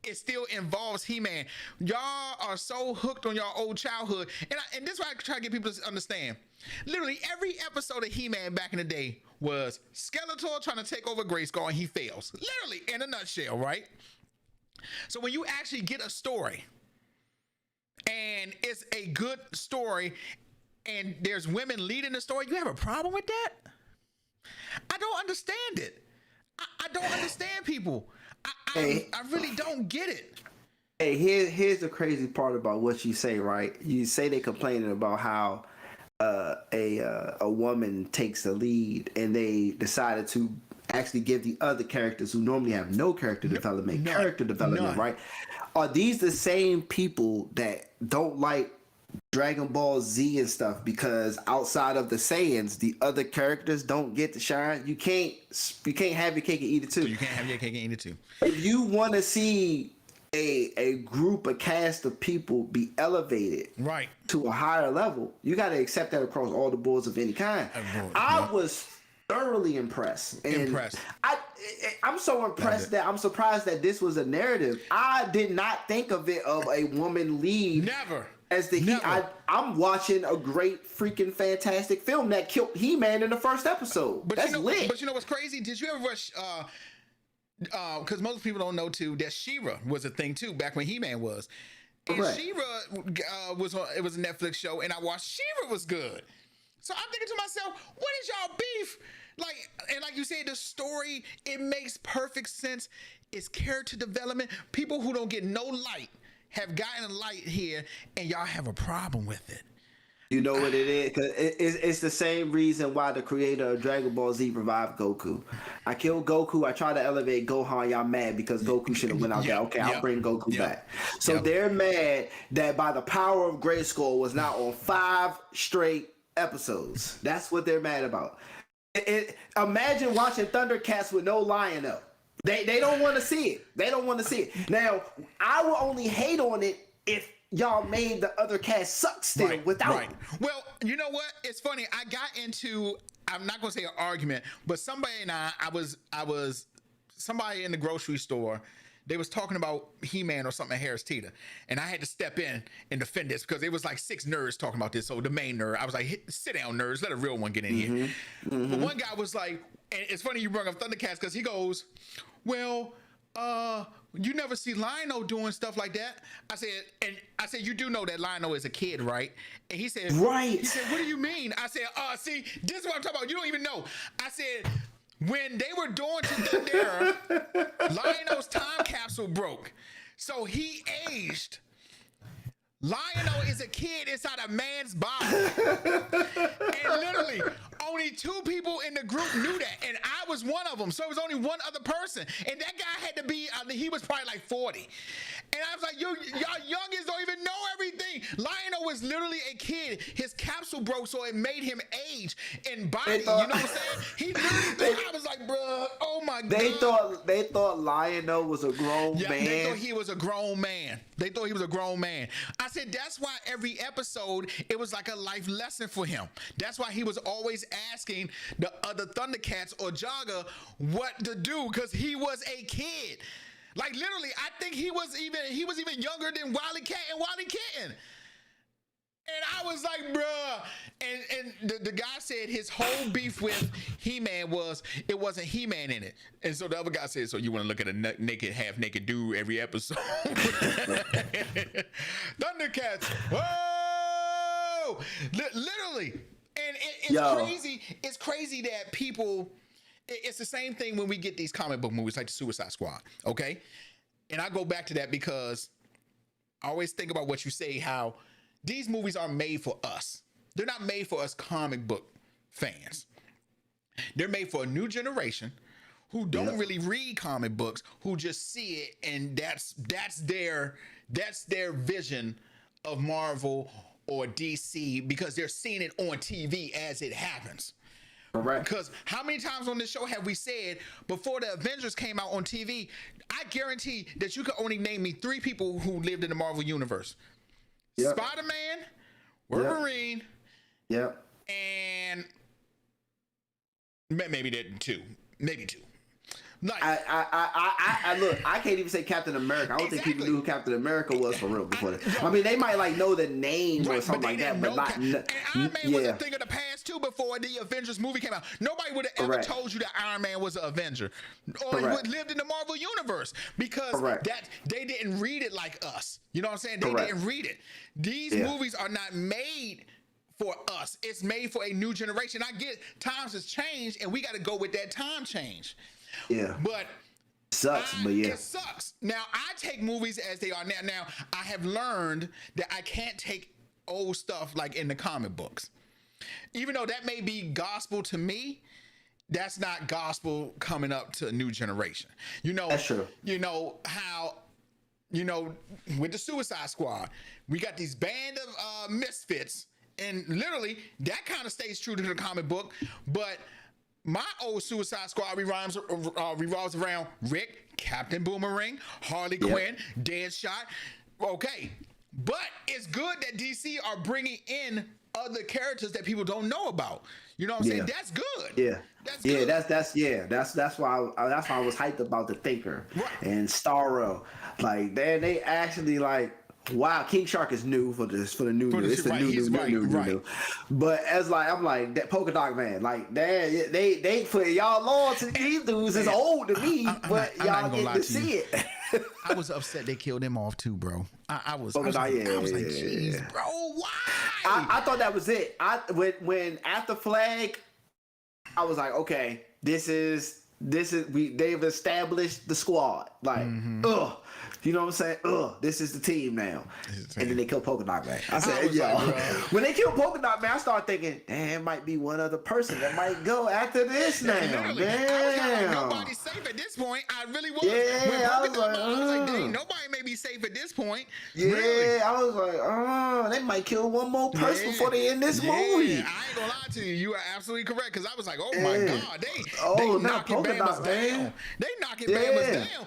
it still involves He-Man. Y'all are so hooked on your old childhood. And this is why I try to get people to understand. Literally every episode of He-Man back in the day was Skeletor trying to take over Grayskull and he fails. Literally in a nutshell, right? So when you actually get a story and it's a good story and there's women leading the story, you have a problem with that? I don't understand it. I don't understand people. I really don't get it. Hey, here's the crazy part about what you say, right? You say they complaining about how a woman takes the lead, and they decided to actually give the other characters who normally have no character development None. character development, None. right? Are these the same people that don't like Dragon Ball Z and stuff because outside of the Saiyans, the other characters don't get to shine? You can't have your cake and eat it too. You can't have your cake and eat it too. If you want to see a group, a cast of people be elevated Right. to a higher level, you got to accept that across all the boards of any kind. I was thoroughly impressed. I'm so impressed that I'm surprised that this was a narrative. I did not think of it of a woman lead. Never. As the I'm watching a great freaking fantastic film that killed He-Man in the first episode. That's lit. But you know what's crazy? Did you ever watch? Because most people don't know too that She-Ra was a thing too back when He-Man was. And She-Ra was on. It was a Netflix show, and I watched. She-Ra was good. So I'm thinking to myself, what is y'all beef? Like you said, the story, it makes perfect sense. It's character development. People who don't get no light have gotten a light here, and y'all have a problem with it. You know what it is? Cause it's the same reason why the creator of Dragon Ball Z revived Goku. I killed Goku. I tried to elevate Gohan. Y'all mad because Goku should have went out there. Okay, I'll bring Goku back. So they're mad that by the power of Grayskull was now on 5 straight episodes. That's what they're mad about. Imagine watching Thundercats with no Lion-O. They don't want to see it. They don't want to see it. Now, I will only hate on it if y'all made the other cast suck still without. Right. Well, you know what? It's funny. I got into, I'm not going to say an argument, but somebody and I was somebody in the grocery store. They was talking about He-Man or something at Harris Teeter, and I had to step in and defend this because it was like 6 nerds talking about this. So the main nerd, I was like, sit down, nerds, let a real one get in here. But one guy was like, and it's funny you bring up Thundercats because he goes, well, you never see Lion-O doing stuff like that. I said, you do know that Lion-O is a kid, right? And he said, right. He said, what do you mean? I said, see, this is what I'm talking about. You don't even know. I said, when they were doing to Thundera, Lion-O's time capsule broke. So he aged. Lion-O is a kid inside a man's body. And literally, only 2 people in the group knew that. And I was one of them. So it was only one other person. And that guy had to be, he was probably like 40. And I was like, y'all youngins don't even know everything. Lion-O was literally a kid. His capsule broke, so it made him age in body. You know what I'm saying? He literally I was like, bro, oh my God. They thought Lion-O was a grown man. They thought he was a grown man. I said, that's why every episode, it was like a life lesson for him. That's why he was always asking the other Thundercats or Jaga what to do, because he was a kid. Like literally, I think he was even younger than Wily Cat and Wily Kitten. And I was like, bruh. And the guy said his whole beef with He-Man was it wasn't He-Man in it. And so the other guy said, so you want to look at a half naked dude every episode? Thundercats. Whoa! Literally. And it's crazy. It's crazy that people. It's the same thing when we get these comic book movies like the Suicide Squad, okay? And I go back to that because I always think about what you say, how these movies are made for us. They're not made for us comic book fans. They're made for a new generation who don't really read comic books, who just see it, and that's their vision of Marvel or DC because they're seeing it on TV as it happens. Right. Because how many times on this show have we said before the Avengers came out on TV, I guarantee that you could only name me 3 people who lived in the Marvel universe. Yep. Spider-Man, Wolverine, and maybe that 2. Maybe 2. Like, I look, I can't even say Captain America. I don't think people knew who Captain America was for real before that. I mean, they might like know the name or something like that, but not. And Iron Man was a thing of the past too before the Avengers movie came out. Nobody would have ever told you that Iron Man was an Avenger or lived in the Marvel universe because that they didn't read it like us. You know what I'm saying? They didn't read it. These movies are not made for us. It's made for a new generation. I get times has changed, and we got to go with that time change. Yeah. But Sucks, but yeah. It sucks. Now I take movies as they are now. Now I have learned that I can't take old stuff like in the comic books, even though that may be gospel to me. That's not gospel coming up to a new generation. You know, that's true. You know how, you know, with the Suicide Squad, we got these band of misfits, and literally that kind of stays true to the comic book, but my old Suicide Squad revolves around Rick, Captain Boomerang, Harley Quinn, Deadshot. Okay, but it's good that DC are bringing in other characters that people don't know about. You know what I'm saying? That's good. Yeah, that's good. That's why I was hyped about the Thinker and Starro. Like they actually like. Wow, King Shark is new for the new. It's the new. But as like I'm like that Polka Dot Man, like they put y'all on to these dudes is old to me, but y'all get to see it. I was upset they killed him off too, bro. I was like, jeez, bro, why? I thought that was it. When at the flag, I was like, okay, they've established the squad. Like, you know what I'm saying? This is the team now. And then they killed Polka Dot Man. I said, when they killed Polka Dot Man, I started thinking, damn, might be one other person that might go after this now. Damn. Like, nobody's safe at this point. I really was. Yeah, I was like, dang, nobody may be safe at this point. Yeah, really? I was like, they might kill one more person before they end this movie. I ain't gonna lie to you. You are absolutely correct. Because I was like, oh my God, they knocking Bama's down. They knocking Bama's down.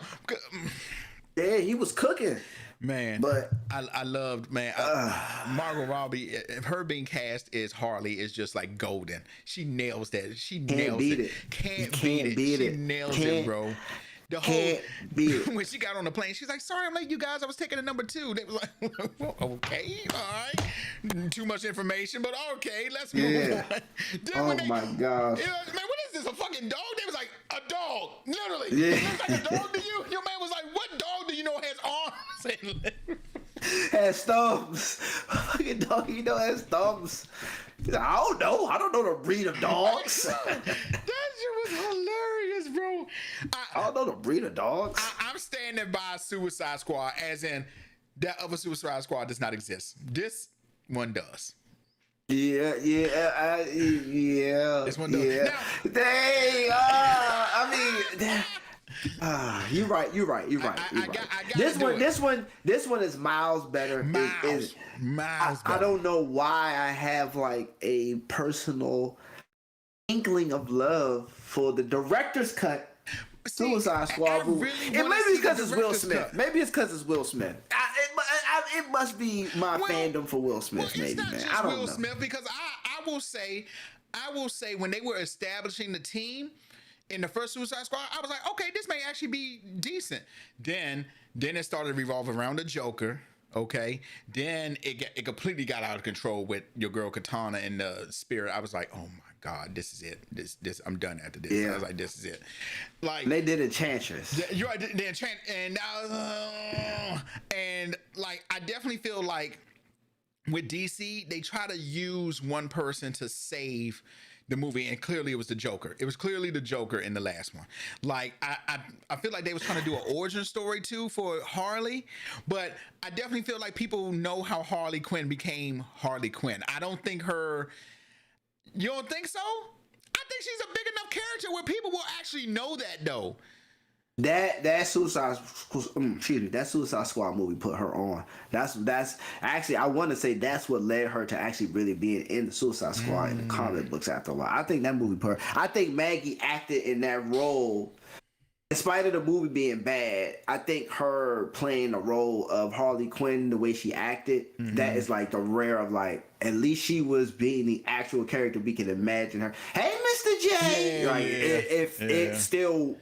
Yeah, he was cooking. Man, but I loved, man. Margot Robbie, her being cast as Harley is just like golden. She nails that. She nails it. Can't beat it. She nails it, bro. The whole when she got on the plane, she's like, "Sorry, I'm late, you guys. I was taking a number 2." They was like, "Okay, all right, too much information, but okay, let's move on." Then my gosh, man, what is this? A fucking dog? They was like, "A dog, literally." Yeah. It looks like a dog to you. Your man was like, "What dog do you know has arms?" Has thumbs. Fucking dog, you know, has thumbs. I don't know. I don't know the breed of dogs. That shit was hilarious, bro. I don't know the breed of dogs. I'm standing by Suicide Squad, as in that other Suicide Squad does not exist. This one does. Yeah. This one does. Yeah. Now, dang. You're right. This one is miles better. Miles better. I don't know why I have like a personal inkling of love for the director's cut Suicide Squad movie. It may be because it's Will Smith. Maybe it's because it's Will Smith. It must be my fandom for Will Smith. Maybe, man. I don't know. Will Smith, because I will say when they were establishing the team in the first Suicide Squad, I was like, okay, this may actually be decent. Then it started to revolve around the Joker. Okay, then it completely got out of control with your girl Katana and the Spirit. I was like, oh my God, this is it. This I'm done after this. Yeah. I was like, this is it. Like, and they did Enchantress. You're right, the Enchantress, and like I definitely feel like with DC, they try to use one person to save the movie, and clearly it was the Joker. It was clearly the Joker in the last one. Like I feel like they was trying to do an origin story too for Harley, but I definitely feel like people know how Harley Quinn became Harley Quinn. I don't think you don't think so? I think she's a big enough character where people will actually know that though. That Suicide Squad movie put her on. That's actually, I want to say that's what led her to actually really being in the Suicide Squad in the comic books after a while. I think that movie put her. I think Maggie acted in that role. In spite of the movie being bad, I think her playing the role of Harley Quinn, the way she acted, that is like the rare of like, at least she was being the actual character we can imagine her. Hey, Mr. J!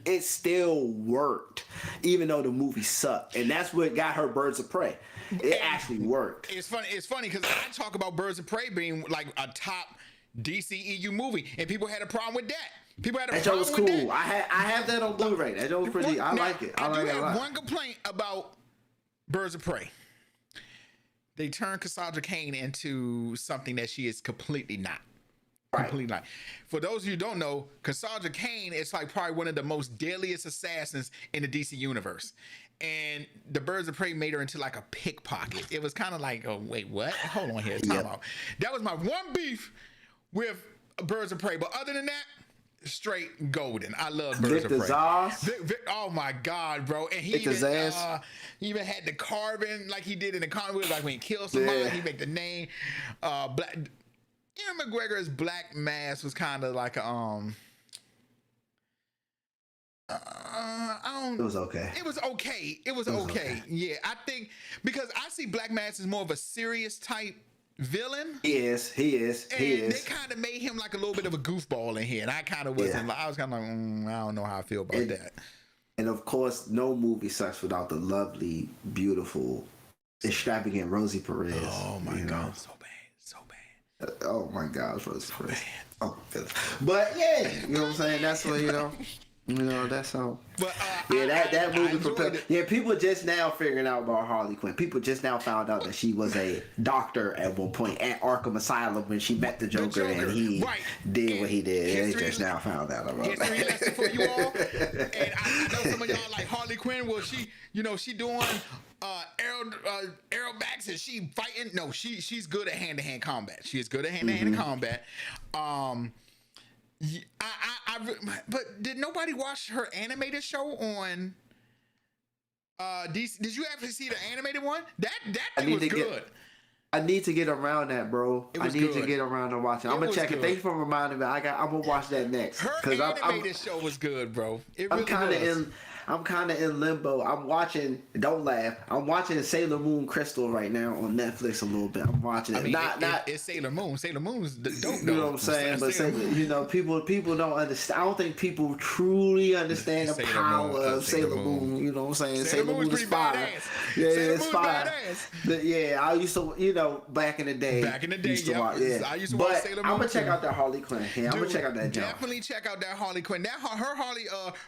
It still worked, even though the movie sucked. And that's what got her Birds of Prey. It actually worked. It's funny because I talk about Birds of Prey being like a top DCEU movie, and people had a problem with that. People had a problem with that. That was cool. I have that on Blu-ray. That was pretty. I like it. I like it a lot. One complaint about Birds of Prey: they turned Cassandra Cain into something that she is completely not. Completely like. For those of you who don't know, Cassandra Cain is like probably one of the most deadliest assassins in the DC universe. And the Birds of Prey made her into like a pickpocket. It was kind of like, oh wait, what? Hold on here, time out. That was my one beef with Birds of Prey. But other than that, straight golden. I love Birds of Prey. Oh my God, bro! And he even had the carbon like he did in the comic. Like when he killed somebody, he made the name. Black. Ian McGregor's Black Mass was kind of like a it was okay. It was okay. It was okay. Yeah, I think because I see Black Mass as more of a serious type villain. He is. They kind of made him like a little bit of a goofball in here, and I kind of wasn't. I was kind of like, I don't know how I feel about that. And of course, no movie sucks without the lovely, beautiful, extravagant Rosie Perez. Oh my God, so bad. Oh my gosh, Rosie Perez. Oh, but yeah, you know what I'm saying? That's what that's all. But that movie propelled. Yeah, people just now figuring out about Harley Quinn. People just now found out that she was a doctor at one point at Arkham Asylum when she met the Joker. And he did what he did. They just now found out about that. History lesson for you all. And I know some of y'all like Harley Quinn. Well, she doing aerobatics and she fighting. No, she's good at hand-to-hand combat. She is good at hand-to-hand combat. But did nobody watch her animated show on DC? Did you ever see the animated one? That thing was good. I need to get around that, bro. I need to get around and watch it. I'm gonna check it. Thanks for reminding me. I'm gonna watch that next. Her animated show was good, bro. It really was. I'm kind of in limbo. I'm watching. Don't laugh. I'm watching Sailor Moon Crystal right now on Netflix a little bit. I'm watching it. It's Sailor Moon. Sailor Moon's dope. You know what I'm saying? But people don't understand. I don't think people truly understand the power of Sailor Moon. You know what I'm saying? Sailor Moon is fire. Yeah, it's fire. Yeah, I used to. Back in the day. I used to watch Sailor Moon. I'm gonna check out that Harley Quinn. Yeah, I'm gonna check out that. Definitely check out that Harley Quinn. That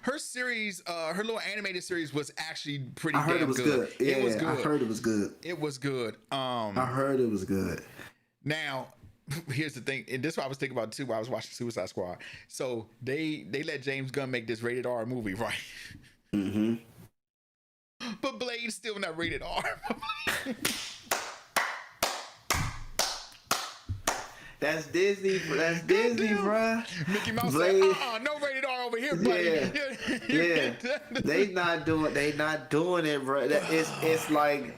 her series, her little animated series was actually pretty damn good. I heard it was good. Yeah, it was good. I heard it was good. It was good. I heard it was good. Now, here's the thing, and this is what I was thinking about too while I was watching Suicide Squad. So they let James Gunn make this rated R movie, right? Mm-hmm. But Blade's still not rated R. That's Disney, bruh. Mickey Mouse Blade. said, no rated R over here, buddy. Yeah. They not doing it, bro. It's like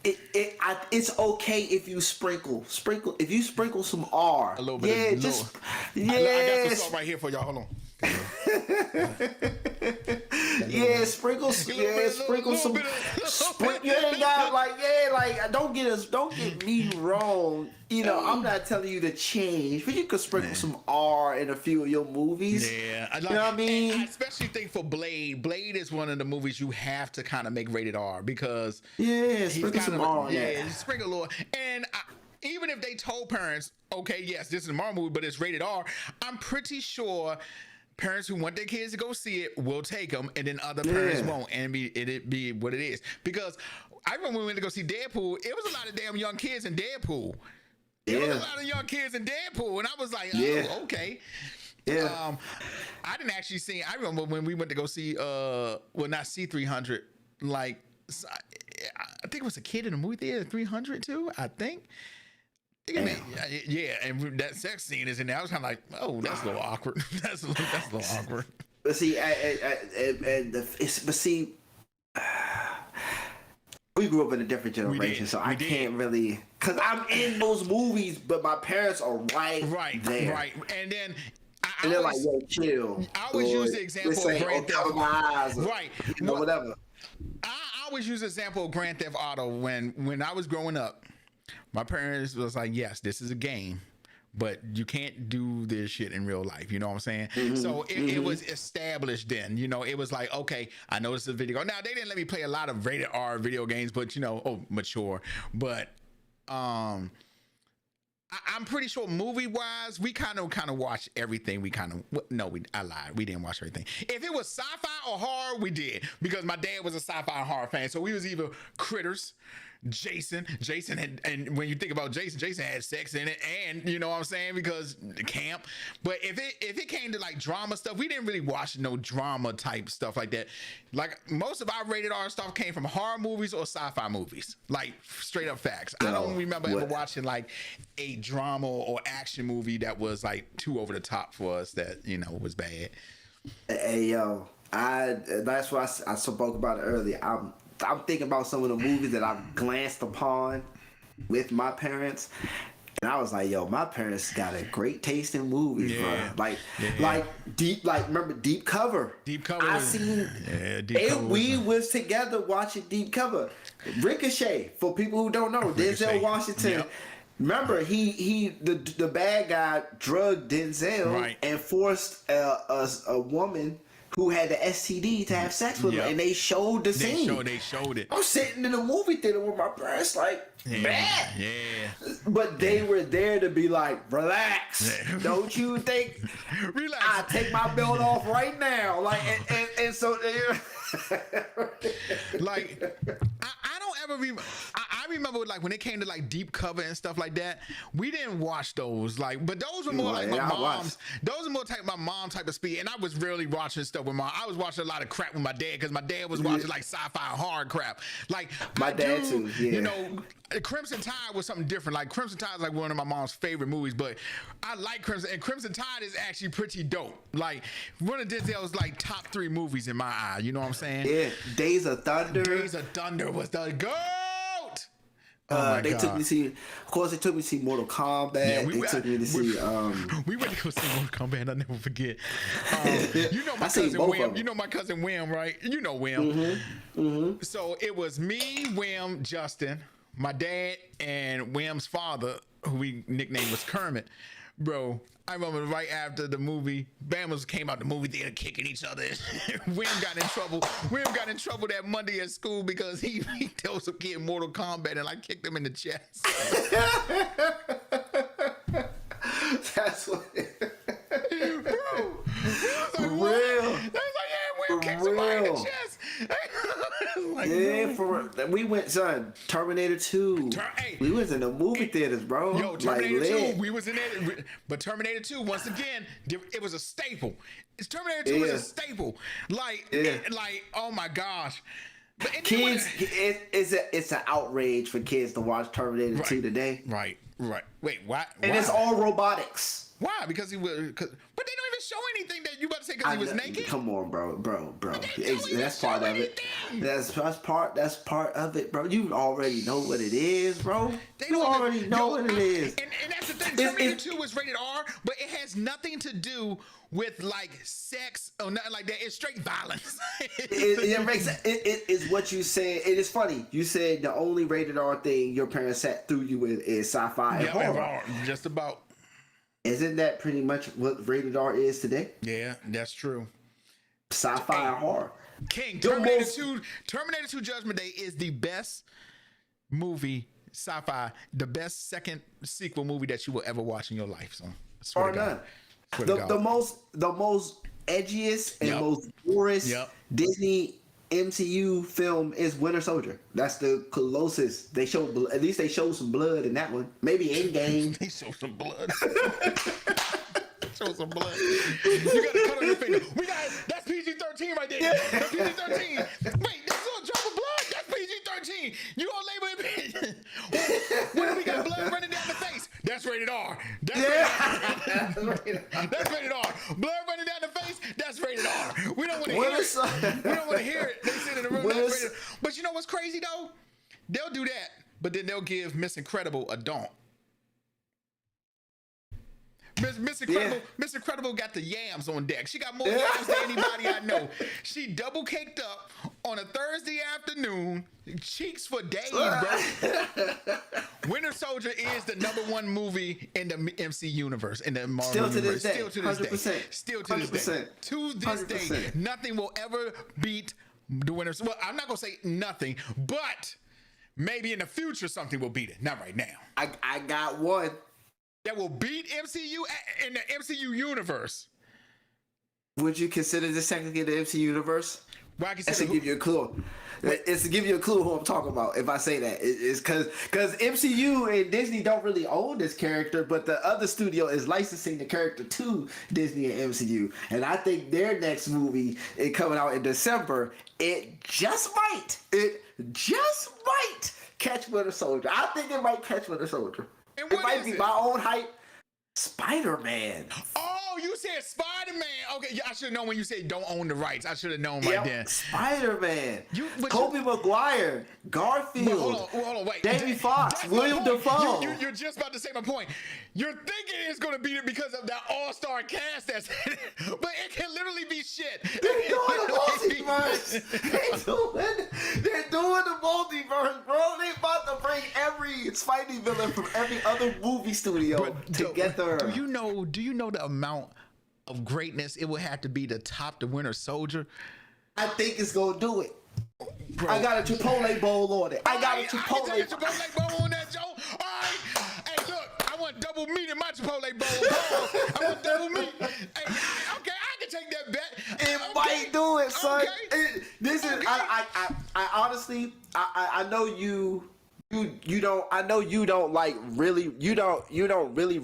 it's okay if you sprinkle some R. A little bit. I got some salt right here for y'all. Hold on. Sprinkle some. You ain't got don't get me wrong. I'm not telling you to change, but you could sprinkle some R in a few of your movies. Yeah, you know what I mean. I especially think for Blade. Blade is one of the movies you have to kind of make rated R because sprinkle some R. Sprinkle a little. And even if they told parents, okay, yes, this is a Marvel movie, but it's rated R, I'm pretty sure parents who want their kids to go see it will take them, and then other parents won't, and it be what it is. Because I remember when we went to go see Deadpool, it was a lot of damn young kids in Deadpool. There was a lot of young kids in Deadpool, and I was like, oh, okay. Yeah. I didn't actually see. I remember when we went to go see, not C-300, like I think it was a kid in the movie theater, 300 too. I think. Yeah, and that sex scene is in there. I was kind of like, oh, that's a little awkward. that's a little awkward. But see, we grew up in a different generation, so I can't really, because I'm in those movies, but my parents are right there. Right. And then and they're like, yo, chill. I always use the example of Grand Theft Auto. Right. Whatever. I always use the example of Grand Theft Auto when I was growing up. My parents was like, yes, this is a game, but you can't do this shit in real life. You know what I'm saying? Mm-hmm. So it was established then. It was like, okay, I know this is a video. Now, they didn't let me play a lot of rated R video games, but, mature. But I'm pretty sure movie-wise, we kind of watch everything. I lied. We didn't watch everything. If it was sci-fi or horror, we did. Because my dad was a sci-fi and horror fan. So we was either Critters, Jason had, and when you think about Jason had sex in it, and you know what I'm saying, because the camp. But if it came to like drama stuff, we didn't really watch no drama type stuff like that. Like most of our rated R stuff came from horror movies or sci-fi movies, like straight up facts. I don't remember ever watching like a drama or action movie that was like too over the top for us that, you know, was bad. Hey yo, that's why I spoke about it earlier. I'm thinking about some of the movies that I've glanced upon with my parents, and I was like, yo, my parents got a great taste in movies, bro. Like remember Deep Cover? Deep Cover. I seen. Deep Cover. We was together watching Deep Cover. Ricochet, for people who don't know, Denzel Washington. Yep. Remember, the bad guy drugged Denzel and forced a woman who had the STD to have sex with him, and they showed the scene. They showed it. I'm sitting in the movie theater with my parents, like, man. Yeah. But they were there to be like, relax. Don't you think? Relax. I take my belt off right now. Like, and so. Like, I don't ever remember. I remember like when it came to like Deep Cover and stuff like that, we didn't watch those. Like, but those were more like my mom's. Those are more type my mom type of speed. And I was rarely watching stuff with mom. I was watching a lot of crap with my dad because my dad was watching like sci-fi hard crap. Like my dad too. Yeah. You know, Crimson Tide was something different. Like Crimson Tide is like one of my mom's favorite movies, but I like Crimson, and Crimson Tide is actually pretty dope. Like one of Denzel's like top 3 movies in my eye. You know what I'm saying? Yeah. Days of Thunder. Days of Thunder was the GOAT. They took me to see. Of course, they took me to see Mortal Kombat. Yeah, they took me to see. We went to go see Mortal Kombat. I never forget. You know my cousin Wim. You know my cousin Wim, right? You know Wim. Mm-hmm. So it was me, Wim, Justin, my dad, and Wim's father, who we nicknamed was Kermit. Bro, I remember right after the movie, Bammers came out the movie theater kicking each other. Wim got in trouble. Wim got in trouble that Monday at school because he told some kid Mortal Kombat and I kicked him in the chest. That's what. Bro, for real. That's like, yeah, Wim kicked somebody in the chest. Like, yeah, for we went, son. Terminator 2. We was in the movie theaters, bro. Yo, Terminator 2. We was in there, but Terminator 2 once again, it was a staple. Terminator 2 was a staple. Like, like, oh my gosh. But kids, it's an outrage for kids to watch Terminator 2 today. Right. Wait, what? And it's all robotics. Why? Because he was. But they don't even show anything that you about to say because he was naked. Come on, bro. That's part of it. That's part of it, bro. You already know what it is, bro. You already know what it is. And that's the thing. Terminator 2 is rated R, but it has nothing to do with like sex or nothing like that. It's straight violence. It makes it is what you said. It is funny. You said the only rated R thing your parents sat through you with is sci-fi and horror. Just about. Isn't that pretty much what rated R is today? Yeah, that's true. Sci-fi and horror. King, Terminator 2 Judgment Day is the best movie, sci-fi, the best second sequel movie that you will ever watch in your life. So, or none. The most edgiest and most gorgeous Disney MCU film is Winter Soldier. That's the closest. They showed, at least they showed some blood in that one. Maybe Endgame. They showed some blood. Show some blood. You got to cut on your finger. That's PG-13 right there. That's PG-13. Wait, this is a drop of blood. That's PG-13. You gonna label it? When we got blood running down the face, that's rated R. That's rated R. Blood running down the face, that's rated R. We don't want to hear it. We don't want to hear it. They sit in the room. That's rated. But you know what's crazy though? They'll do that, but then they'll give Miss Incredible a don't. Miss Incredible got the yams on deck. She got more yams than anybody I know. She double caked up on a Thursday afternoon, cheeks for days, bro. Winter Soldier is the #1 movie in the MC universe, in the Marvel universe. Still to this day. Still to this day. To this day, nothing will ever beat the Winter Soldier. Well, I'm not gonna say nothing, but maybe in the future something will beat it. Not right now. I got one that will beat MCU in the MCU universe. Would you consider this technically the MCU universe? Well, I can That say should give you a clue. It's to give you a clue who I'm talking about. If I say that, it's because MCU and Disney don't really own this character, but the other studio is licensing the character to Disney and MCU. And I think their next movie is coming out in December. It just might catch Winter Soldier. I think it might catch Winter Soldier. And It might be my own hype. Spider-Man. Oh, you said Spider-Man. Okay, yeah, I should have known when you said don't own the rights. I should have known right then. Spider-Man. Tobey Maguire. Garfield. Hold on, wait. Jamie Foxx. William Dafoe. You're just about to say my point. You're thinking it's going to be because of that all-star cast that's in it, but it can literally be shit. They're doing the multiverse. They're doing the multiverse, bro. They about to bring every Spidey villain from every other movie studio together. Do you know the amount of greatness it would have to be to top the Winter Soldier? I think it's gonna do it. Bro. I got a Chipotle bowl on it. I got a Chipotle bowl on that, Joe. All right. Hey, look, I want double meat in my Chipotle bowl. I want double meat. Hey, okay, I can take that bet. It might do it, son. Okay. I honestly, I know you don't. I know you don't like really. You don't really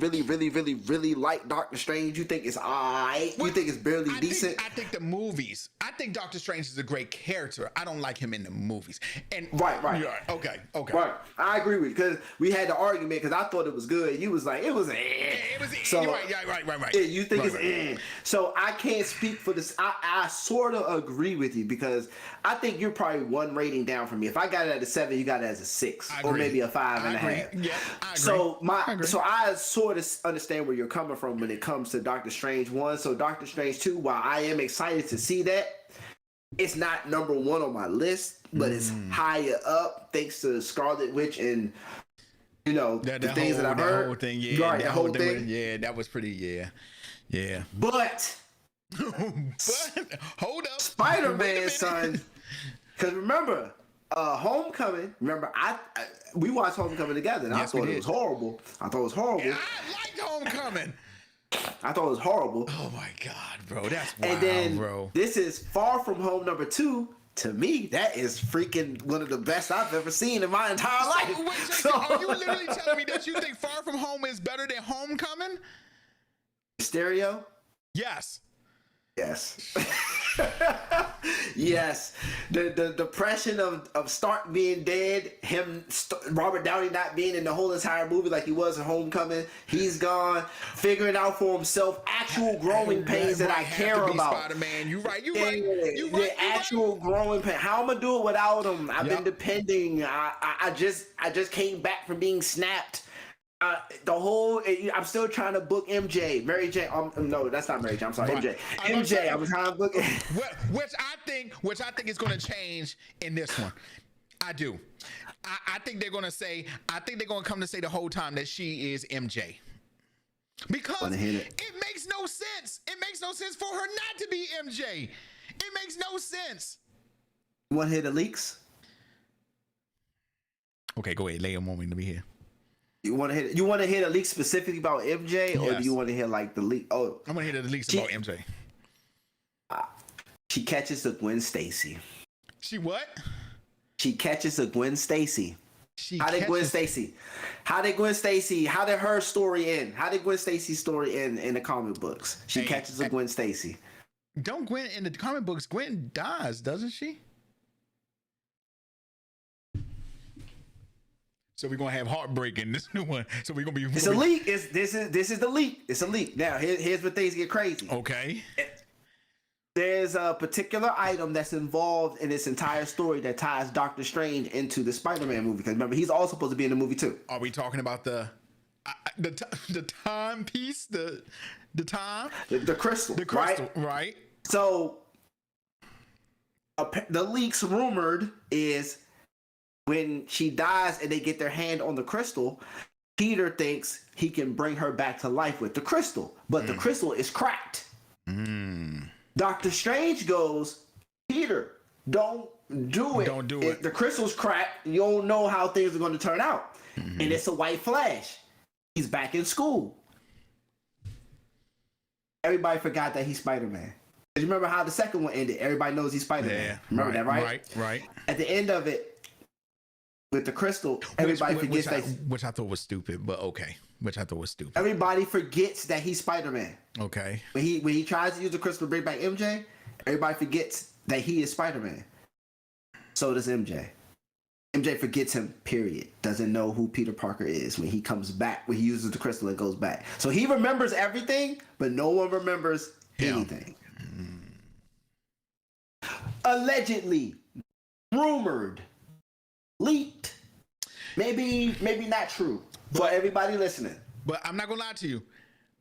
like Doctor Strange. You think it's alright. You think it's barely decent. I think the movies. I think Doctor Strange is a great character. I don't like him in the movies. And right. Yeah, okay. Right. I agree with you because we had the argument because I thought it was good. You was like it was. It was. So right. Yeah, you think it's. So I can't speak for this. I sort of agree with you because I think you're probably one rating down from me. If I got it at a 7, you got it as a 6 or maybe a 5.5. Yeah, I agree. So I sort of understand where you're coming from when it comes to Doctor Strange 1. So Doctor Strange 2, while I am excited to see that, it's not number 1 on my list, but it's higher up thanks to Scarlet Witch and the things that I've heard. The whole thing, yeah. Right, the whole thing. Yeah, that was pretty, yeah. But hold up. Spider-Man, son. Because remember, Homecoming. Remember, we watched Homecoming together, and I thought it was horrible. Yeah, I liked Homecoming. I thought it was horrible. Oh my god, bro, that's wild, and then, bro. This is Far From Home number 2. To me, that is freaking one of the best I've ever seen in my entire life. Wait, so are you literally telling me that you think Far From Home is better than Homecoming? Stereo? Yes. Yes. The depression of Stark being dead, Robert Downey not being in the whole entire movie like he was in Homecoming. He's gone, figuring out for himself actual growing pains that I care about. Spider-Man, you right. Actual growing pain. How am I gonna do it without him? I've been depending. I just came back from being snapped. I'm still trying to book MJ, Mary Jane. No, that's not Mary Jane. I'm sorry, MJ. MJ. I was trying to book it. Which I think is going to change in this one. I do. I think they're going to say. I think they're going to come to say the whole time that she is MJ. Because it makes no sense. It makes no sense for her not to be MJ. It makes no sense. You want to hear the leaks? Okay, go ahead. Lay them on me to be here. You want to hear the leaks specifically about MJ, or do you want to hear like the leak? Oh, I'm gonna hear the leaks about MJ. She catches a Gwen Stacy. She what? She catches a Gwen Stacy. How did her story end? How did Gwen Stacy's story end in the comic books? She catches a Gwen Stacy. Don't Gwen in the comic books? Gwen dies, doesn't she? So we're gonna have heartbreak in this new one. So we're gonna be. It's a leak. This is the leak. It's a leak. Now here's where things get crazy. Okay. There's a particular item that's involved in this entire story that ties Doctor Strange into the Spider-Man movie. Because remember, he's also supposed to be in the movie too. Are we talking about the timepiece? The time? The crystal. The crystal, right? So the leaks rumored is. When she dies and they get their hand on the crystal, Peter thinks he can bring her back to life with the crystal, but the crystal is cracked. Doctor Strange goes, Peter, don't do it. Don't do it. The crystal's cracked. You don't know how things are going to turn out. And it's a white flash. He's back in school. Everybody forgot that he's Spider-Man. You remember how the second one ended? Everybody knows he's Spider-Man. Yeah, Remember that, right? Right. At the end of it, with the crystal, everybody forgets which I thought was stupid, but okay. Which I thought was stupid. Everybody forgets that he's Spider-Man. Okay. When he tries to use the crystal to bring back MJ, everybody forgets that he is Spider-Man. So does MJ. MJ forgets him, period. Doesn't know who Peter Parker is when he comes back, when he uses the crystal and goes back. So he remembers everything, but no one remembers anything. Allegedly, rumored, leaked, maybe not true for everybody listening. But I'm not gonna lie to you.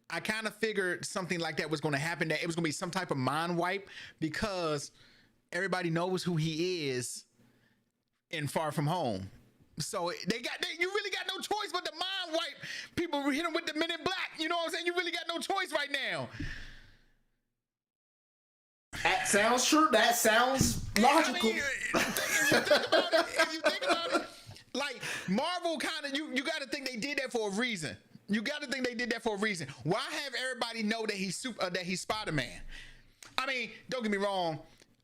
I kind of figured something like that was going to happen, that it was going to be some type of mind wipe, because everybody knows who he is in Far From Home. So you really got no choice but to mind wipe. People hit him with the Men in Black. You know what I'm saying? You really got no choice right now. That sounds true. That sounds logical. I mean, if you think about it, like Marvel kind of, you got to think they did that for a reason. You got to think they did that for a reason. Why have everybody know that he's Spider-Man? I mean, don't get me wrong.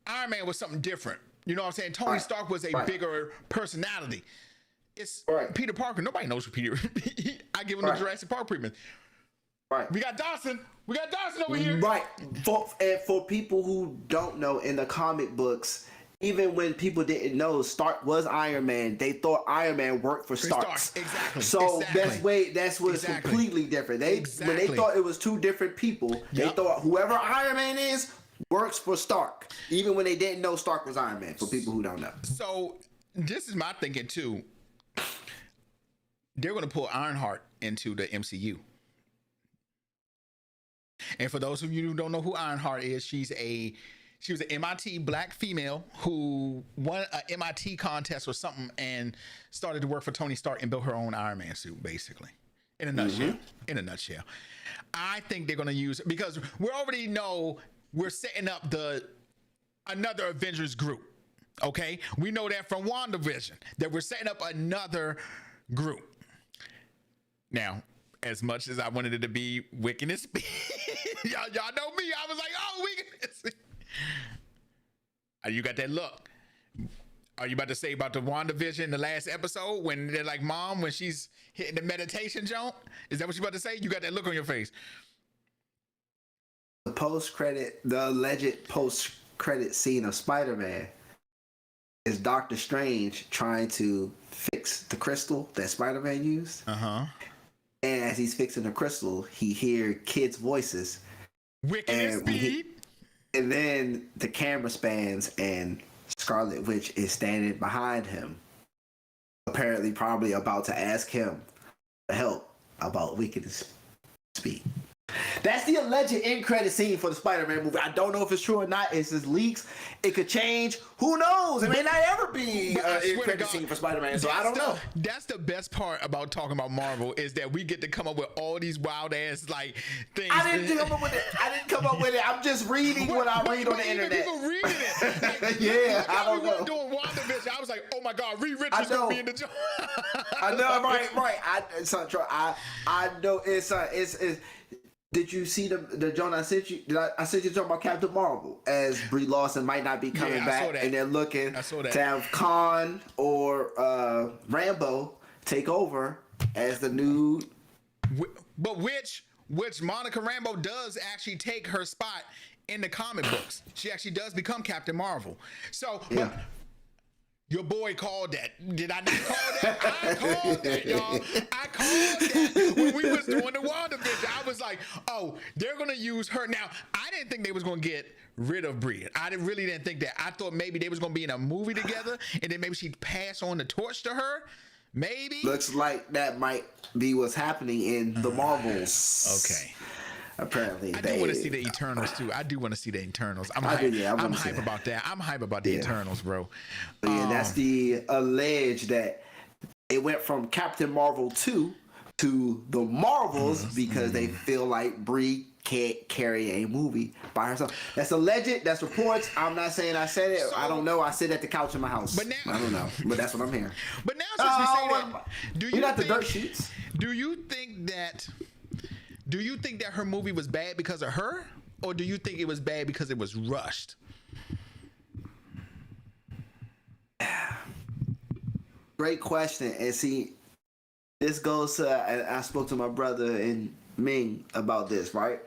Iron Man was something different. You know what I'm saying? Tony Stark was a bigger personality. It's Peter Parker. Nobody knows who Peter. I give him the Jurassic Park treatment. Right. We got Dawson. We got Dawson over here. Right. For people who don't know, in the comic books, even when people didn't know Stark was Iron Man, they thought Iron Man worked for Stark. Exactly. So that's what's completely different. When they thought it was two different people, they thought whoever Iron Man is works for Stark, even when they didn't know Stark was Iron Man. For people who don't know. So this is my thinking too. They're going to pull Ironheart into the MCU. And for those of you who don't know who Ironheart is, she was an MIT black female who won an MIT contest or something and started to work for Tony Stark and built her own Iron Man suit, basically. In a nutshell. In a nutshell. I think they're going to use, because we already know we're setting up another Avengers group. Okay? We know that from WandaVision, that we're setting up another group. Now, as much as I wanted it to be Wiccan and Speed, y'all know me. I was like, oh, Wiccan and Speed. You got that look. Are you about to say about the WandaVision, the last episode, when they're like, Mom, when she's hitting the meditation joint? Is that what you about to say? You got that look on your face. The alleged post-credit scene of Spider-Man is Doctor Strange trying to fix the crystal that Spider-Man used. And as he's fixing the crystal, he hears kids' voices. Wiccan and Speed. And then the camera spans and Scarlet Witch is standing behind him, apparently probably about to ask him for help about Wiccan and Speed. That's the alleged end credit scene for the Spider-Man movie. I don't know if it's true or not. It's just leaks. It could change. Who knows? It may not ever be an end credit scene for Spider-Man. So I don't know. That's the best part about talking about Marvel, is that we get to come up with all these wild ass things. I didn't come up with it. I'm just reading what I read on the internet. People reading it. Yeah, I don't know. Doing WandaVision, I was like, oh my God, Reed Richards gonna be in the joint. I know, right. I know it's. Did you see the John I sent you? I sent you talking about Captain Marvel, as Brie Larson might not be coming back, and they're looking to have Khan or Rambo take over as the new. But which Monica Rambeau does actually take her spot in the comic books. She actually does become Captain Marvel. So. Yeah. Your boy called that. Did I not call that? I called that, y'all. I called that when we was doing the WandaVision. I was like, oh, they're going to use her. Now, I didn't think they was going to get rid of Brie. I really didn't think that. I thought maybe they was going to be in a movie together, and then maybe she'd pass on the torch to her. Maybe. Looks like that might be what's happening in the Marvels. Okay. Apparently, I do want to see the Eternals too. I do want to see the Eternals. I'm hype about that. I'm hype about the Eternals, bro. Yeah, that's the alleged that it went from Captain Marvel 2 to the Marvels because they feel like Brie can't carry a movie by herself. That's alleged. That's reports. I'm not saying I said it. So, I don't know. I sit at the couch in my house. But now, I don't know. But that's what I'm hearing. But now, since we say that, do you got the dirt sheets? Do you think that her movie was bad because of her, or do you think it was bad because it was rushed? Great question. And see, this goes to, I spoke to my brother and Ming about this, right?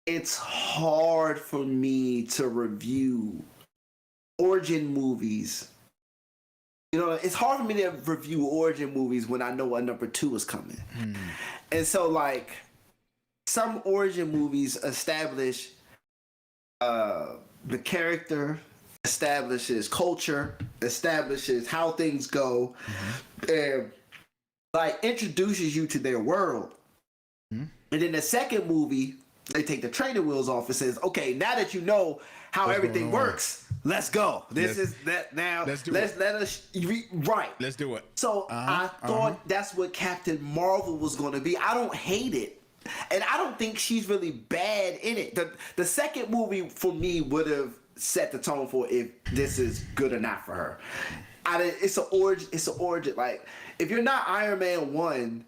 It's hard for me to review origin movies. You know, it's hard for me to review origin movies when I know a number 2 is coming. And so, like, some origin movies establish the character, establishes culture, establishes how things go, and like introduces you to their world. And then the second movie, they take the training wheels off and says, okay, now that you know how everything works, let's go. Let's do it. So I thought that's what Captain Marvel was going to be. I don't hate it. And I don't think she's really bad in it. The second movie for me would have set the tone for if this is good or not for her. It's an origin. Like, if you're not Iron Man 1,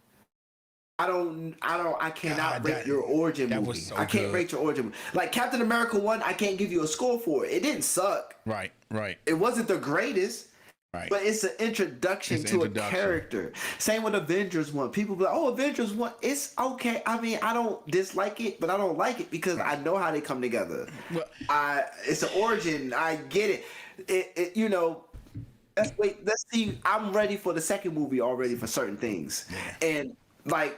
I cannot rate your origin movie. I can't rate your origin movie. Like Captain America 1, I can't give you a score for it. It didn't suck. Right. It wasn't the greatest. Right. But it's an introduction to a character. Same with Avengers 1. People be like, oh, Avengers 1, it's okay. I mean, I don't dislike it, but I don't like it because I know how they come together. Well, it's an origin. I get it. You know, let's see. I'm ready for the second movie already for certain things. Yeah. And like,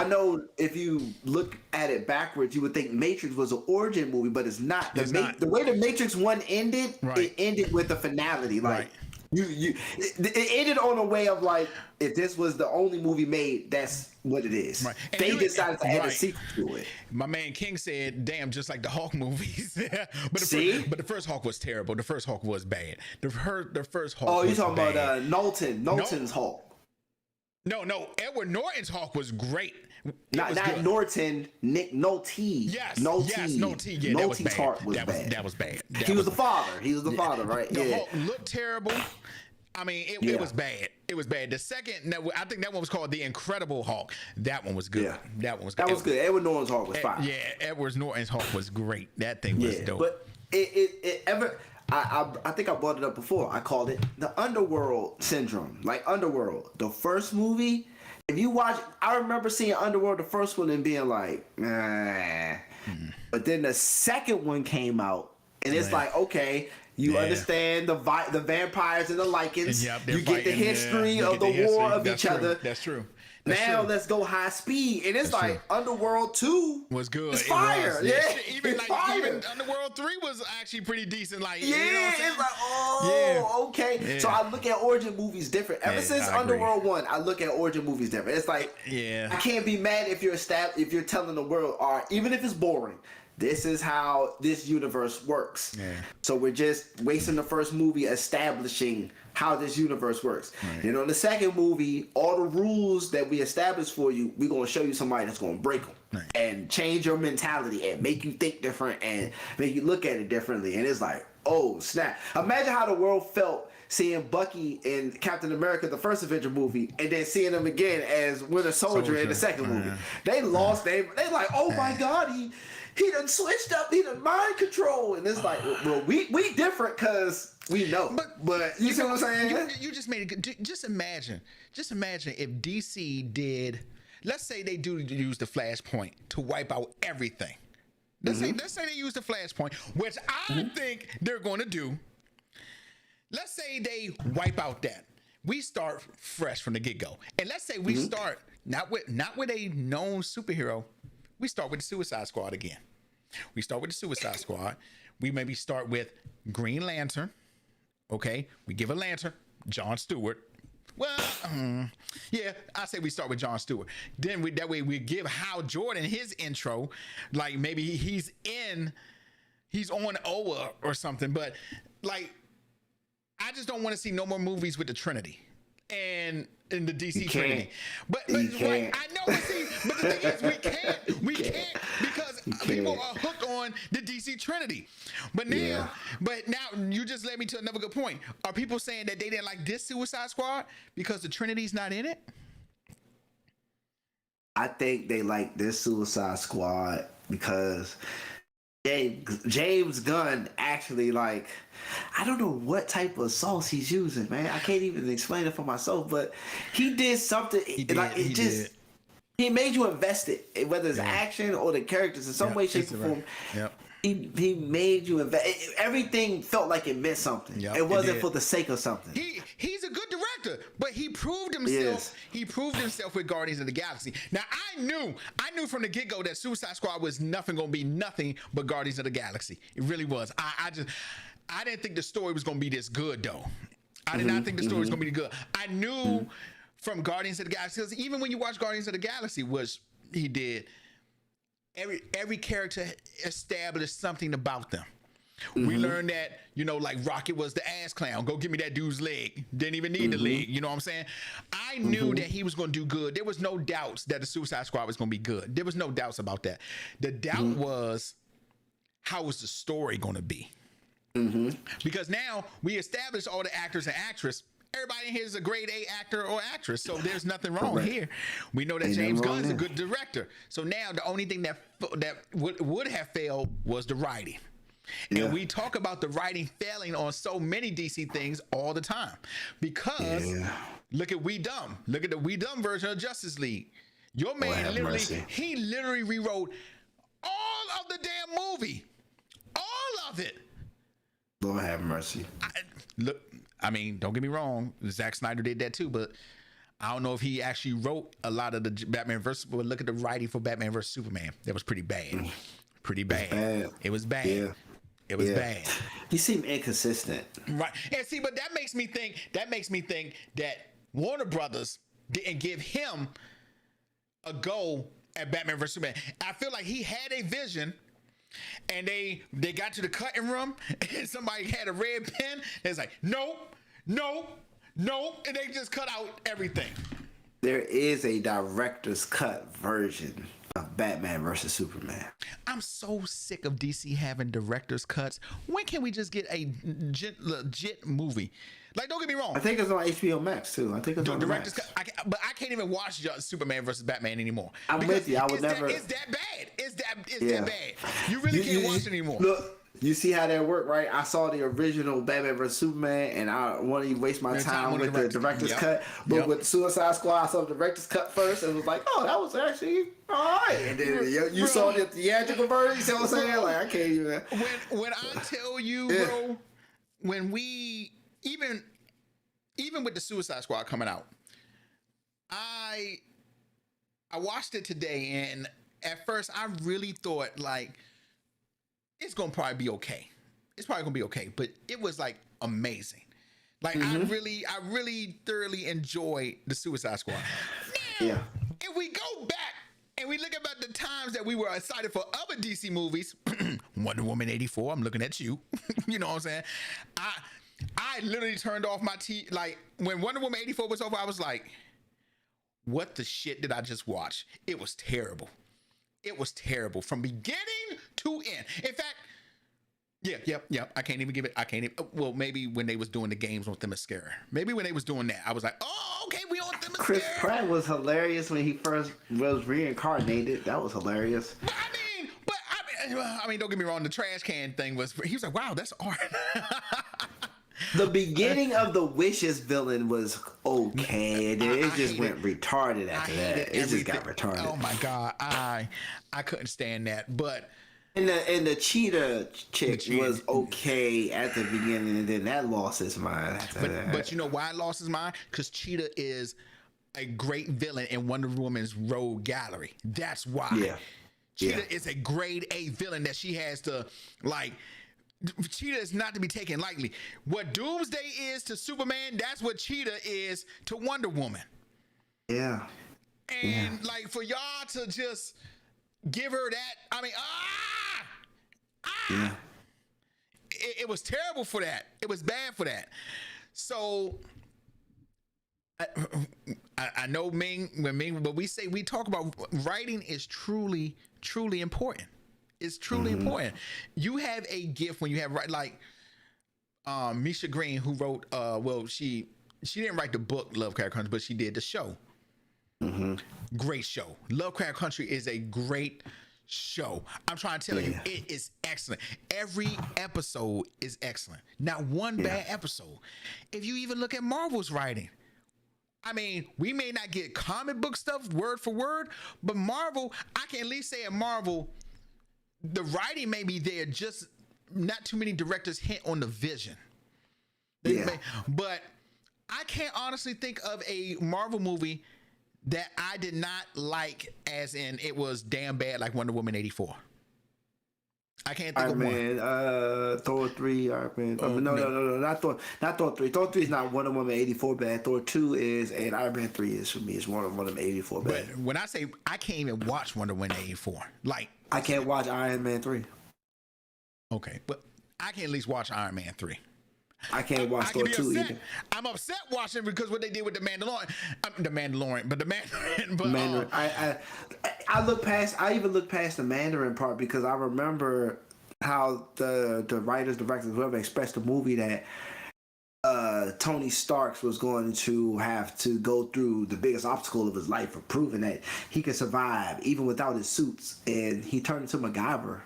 I know if you look at it backwards, you would think Matrix was an origin movie, but it's not. The way the Matrix 1 ended, it ended with a finality. Like it ended on a way of like, if this was the only movie made, that's what it is. Right. They decided to add a sequel to it. My man King said, "Damn, just like the Hulk movies." but the first Hulk was terrible. The first Hulk was bad. The first Hulk. Oh, you're talking about Knowlton's Hulk. No, Edward Norton's Hulk was great. Not Norton, Nick Nolte. Yes, Nolte. Nolte. Yeah, Nolte's Hulk was bad. That was bad. He was the father. He was the father, right? The Hulk looked terrible. I mean, it was bad. It was bad. The second, I think that one was called The Incredible Hulk. That one was good. Yeah. That one was good. That was good. Edward Norton's Hulk was fine. Yeah, Edward Norton's Hulk was great. That thing was dope. But I think I brought it up before. I called it the Underworld syndrome. Like Underworld, the first movie. If you watch, I remember seeing Underworld, the first one, and being like, But then the second one came out, and it's like, okay, you understand the vampires and the Lycans. You get the history of the war of each other. That's true. Now let's go high speed, and it's like Underworld 2 was good. It's fire. Yeah, even Underworld 3 was actually pretty decent. Like, it's like, okay. Yeah. So I look at origin movies different. Ever since Underworld 1, I look at origin movies different. It's like, I can't be mad if you're telling the world, all right, even if it's boring, this is how this universe works. Yeah. So we're just wasting the first movie establishing how this universe works. Right. You know, in the second movie, all the rules that we established for you, we're going to show you somebody that's going to break them and change your mentality and make you think different and make you look at it differently. And it's like, oh, snap. Imagine how the world felt seeing Bucky in Captain America, the first Avenger movie, and then seeing him again as Winter Soldier in the second movie. They lost. They like, oh my God, he done switched up. He done mind control. And it's like, well, we different because we know. But you see what I'm saying? You just made it. Just imagine if DC did, let's say they do use the Flashpoint to wipe out everything. Let's say they use the Flashpoint, which I think they're going to do. Let's say they wipe out that. We start fresh from the get-go. And let's say we start not with a known superhero. We start with the Suicide Squad again. We start with the Suicide Squad. We maybe start with Green Lantern. Okay, we give a lantern, John Stewart. Well, I say we start with John Stewart. Then that way we give Hal Jordan his intro, like maybe he's on Oa or something. But like, I just don't want to see no more movies with the Trinity and in the DC Trinity. But right, I know. See, but the thing is, we can't because people are hooked on the DC Trinity. But now, you just led me to another good point. Are people saying that they didn't like this Suicide Squad because the Trinity's not in it? I think they like this Suicide Squad because James Gunn actually, like, I don't know what type of sauce he's using, man. I can't even explain it for myself, but he did something. He made you invested, whether it's action or the characters in some way, shape, or form. Yep. He made you invest. Everything felt like it meant something. Yep, it wasn't for the sake of something. He's a good director, but he proved himself. Yes. He proved himself with Guardians of the Galaxy. Now I knew from the get-go that Suicide Squad was gonna be nothing but Guardians of the Galaxy. It really was. I didn't think the story was gonna be this good though. I did not think the story was gonna be good. I knew from Guardians of the Galaxy, because even when you watch Guardians of the Galaxy, which he did, every character established something about them. We learned that, like Rocket was the ass clown. Go give me that dude's leg. Didn't even need the leg. You know what I'm saying? I knew that he was going to do good. There was no doubts that the Suicide Squad was going to be good. There was no doubts about that. The doubt was, how was the story going to be? Because now we established all the actors and actresses. Everybody in here is a grade A actor or actress, so there's nothing wrong here. We know that James Gunn is a good director. So now the only thing that would have failed was the writing. And we talk about the writing failing on so many DC things all the time. Because look at We Dumb. Look at the We Dumb version of Justice League. Your man literally rewrote all of the damn movie. All of it. Lord have mercy. Don't get me wrong. Zack Snyder did that too, but I don't know if he actually wrote a lot of the Batman versus. But look at the writing for Batman versus Superman. That was pretty bad. Pretty bad. It was bad. Yeah. It was bad. He seemed inconsistent. Right. And see, but that makes me think that Warner Brothers didn't give him a go at Batman vs Superman. I feel like he had a vision, and they got to the cutting room, and somebody had a red pen. And it's like, no, and they just cut out everything. There is a director's cut version of Batman versus Superman. I'm so sick of DC having director's cuts. When can we just get a legit movie? Like, don't get me wrong. I think it's on HBO Max too. I think it's on director's Max. cut. But I can't even watch Superman versus Batman anymore. I'm with you. I would never. It's that bad. It's that bad. You really can't watch it anymore. Look, you see how that worked, right? I saw the original Batman vs Superman, and I want to waste my time with the director's cut. But with Suicide Squad, I saw the director's cut first, and was like, oh, that was actually all right. And then you saw the theatrical version. You see what I'm saying? Like, I can't even. When I tell you, bro, when we even with the Suicide Squad coming out, I watched it today, and at first I really thought like, it's gonna probably be okay. It's probably gonna be okay, but it was like amazing. Like I really thoroughly enjoyed the Suicide Squad. Now, if we go back and we look about the times that we were excited for other DC movies, Wonder Woman 84, I'm looking at you. You know what I'm saying? I literally turned off my TV. Like when Wonder Woman 84 was over, I was like, what the shit did I just watch? It was terrible. It was terrible from beginning to end. In fact, I can't even give it. Well, maybe when they was doing the games with the mascara. Maybe when they was doing that, I was like, oh, okay, we on the mascara. Chris Pratt was hilarious when he first was reincarnated. That was hilarious. I mean, don't get me wrong. The trash can thing was. He was like, wow, that's art. The beginning of the Wishes villain was okay, and then it just went retarded after that. It just got retarded. Oh my god, I couldn't stand that. But and the cheetah chick was okay at the beginning, and then that lost his mind after that. But you know why it lost his mind? Because Cheetah is a great villain in Wonder Woman's rogue gallery. That's why. Yeah. Cheetah is a grade A villain that she has to like. Cheetah is not to be taken lightly. What Doomsday is to Superman, that's what Cheetah is to Wonder Woman. Yeah. And like for y'all to just give her that, I mean, it was terrible for that. It was bad for that. So I know but we talk about writing is truly important. It's truly important. You have a gift when you have like Misha Green, who wrote she didn't write the book Lovecraft Country, but she did the show. Great show. Lovecraft Country is a great show. I'm trying to tell you, it is excellent. Every episode is excellent. Not one bad episode. If you even look at Marvel's writing, I mean, we may not get comic book stuff word for word, but Marvel, I can at least say at Marvel, the writing may be there, just not too many directors hint on the vision. But I can't honestly think of a Marvel movie that I did not like, as in it was damn bad, like Wonder Woman 84. I can't think of one. Thor 3, Iron Man. No, not Thor. Not Thor 3. Thor 3 is not Wonder Woman 84 bad. Thor 2 is, and Iron Man 3 is for me. It's one of them 84 bad. But when I say I can't even watch Wonder Woman 84, like I can't watch Iron Man 3. Okay, but I can at least watch Iron Man 3. I can't watch Thor 2 either. I'm upset watching because what they did with the Mandalorian. I even look past the Mandarin part because I remember how the writers, directors, whoever expressed the movie that Tony Stark was going to have to go through the biggest obstacle of his life for proving that he could survive even without his suits, and he turned into MacGyver.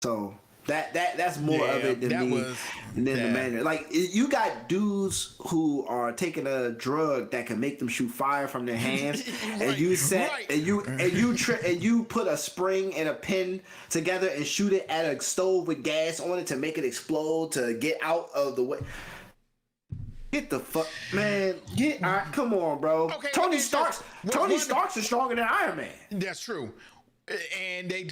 So that's more of it than the Mandarin. Like, you got dudes who are taking a drug that can make them shoot fire from their hands, and you put a spring and a pin together and shoot it at a stove with gas on it to make it explode to get out of the way. Get the fuck, man! Come on, bro. Okay, Tony Stark's is stronger than Iron Man. That's true. And they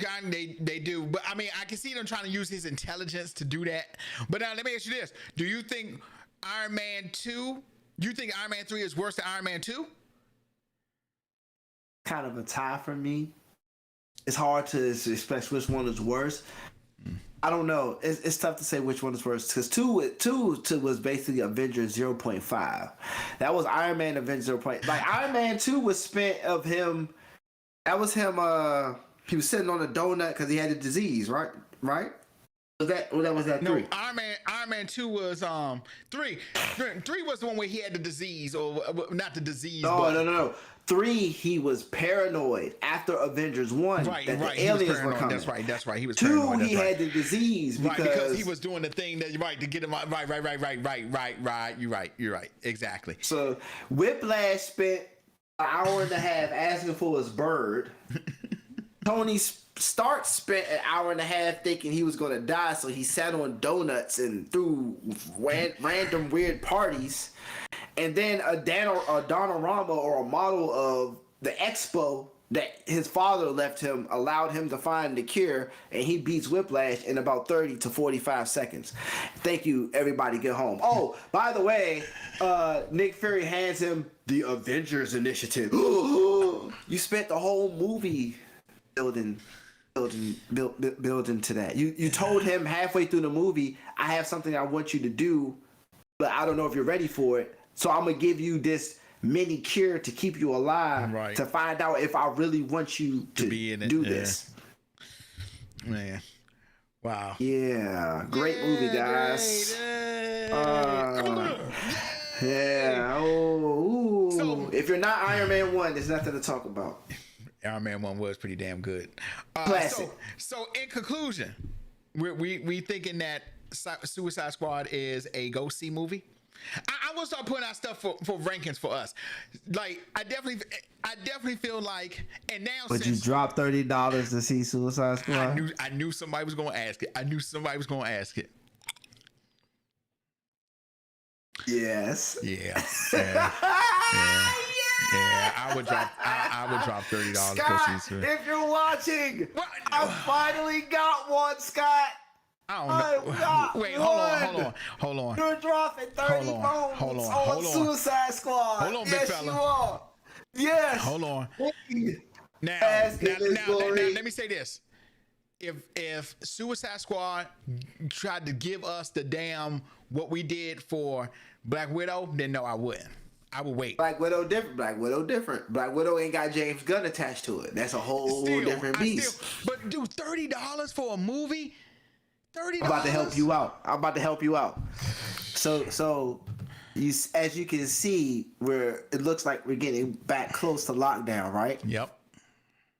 do, but I mean, I can see them trying to use his intelligence to do that. But now let me ask you this: do you think Iron Man 2? Do you think Iron Man 3 is worse than Iron Man 2? Kind of a tie for me. It's hard to express which one is worse. I don't know. It's tough to say which one is worse because two was basically Avengers 0.5. That was Iron Man Avengers 0.5. Like Iron Man 2 was spent of him. That was him. He was sitting on a donut because he had a disease, right? Was that 3? No, Iron Man 2 was 3. 3 was the one where he had the disease, or not the disease. No. 3, he was paranoid after Avengers 1 that the aliens were coming. That's right. He was 2, paranoid. he had the disease because he was doing the thing that to get him out. Right. You're right. Exactly. So Whiplash spent an hour and a half asking for his bird. Tony Stark spent an hour and a half thinking he was going to die, so he sat on donuts and threw random weird parties. And then a Donorama, or a model of the expo that his father left him, allowed him to find the cure, and he beats Whiplash in about 30 to 45 seconds. Thank you, everybody, get home. Oh, by the way, Nick Fury hands him the Avengers Initiative. You spent the whole movie building to that. You told him halfway through the movie, I have something I want you to do, but I don't know if you're ready for it. So I'm going to give you this mini cure to keep you alive, to find out if I really want you to be in it. Do this. Man. Wow. Yeah. Great movie, guys. So, if you're not Iron Man 1, there's nothing to talk about. Iron Man 1 was pretty damn good. Classic. So in conclusion, we thinking that Suicide Squad is a go-see movie. I will start putting out stuff for rankings for us. Like I definitely feel like, and now. But you dropped $30 to see Suicide Squad. I knew somebody was going to ask it. Yes. Yeah. I would drop $30 Scott, if you're watching, I finally got one, Scott. I don't know. Wait, hold on. You're dropping 30 bones on Suicide Squad. Hold on, big fella. Yes, you are. Yes. Hold on. Now, let me say this. If Suicide Squad tried to give us the damn what we did for Black Widow, then no, I wouldn't. I would wait. Black Widow different. Black Widow ain't got James Gunn attached to it. That's a whole different beast. But dude, $30 for a movie? $30. I'm about to help you out. So you, as you can see, it looks like we're getting back close to lockdown, right? Yep.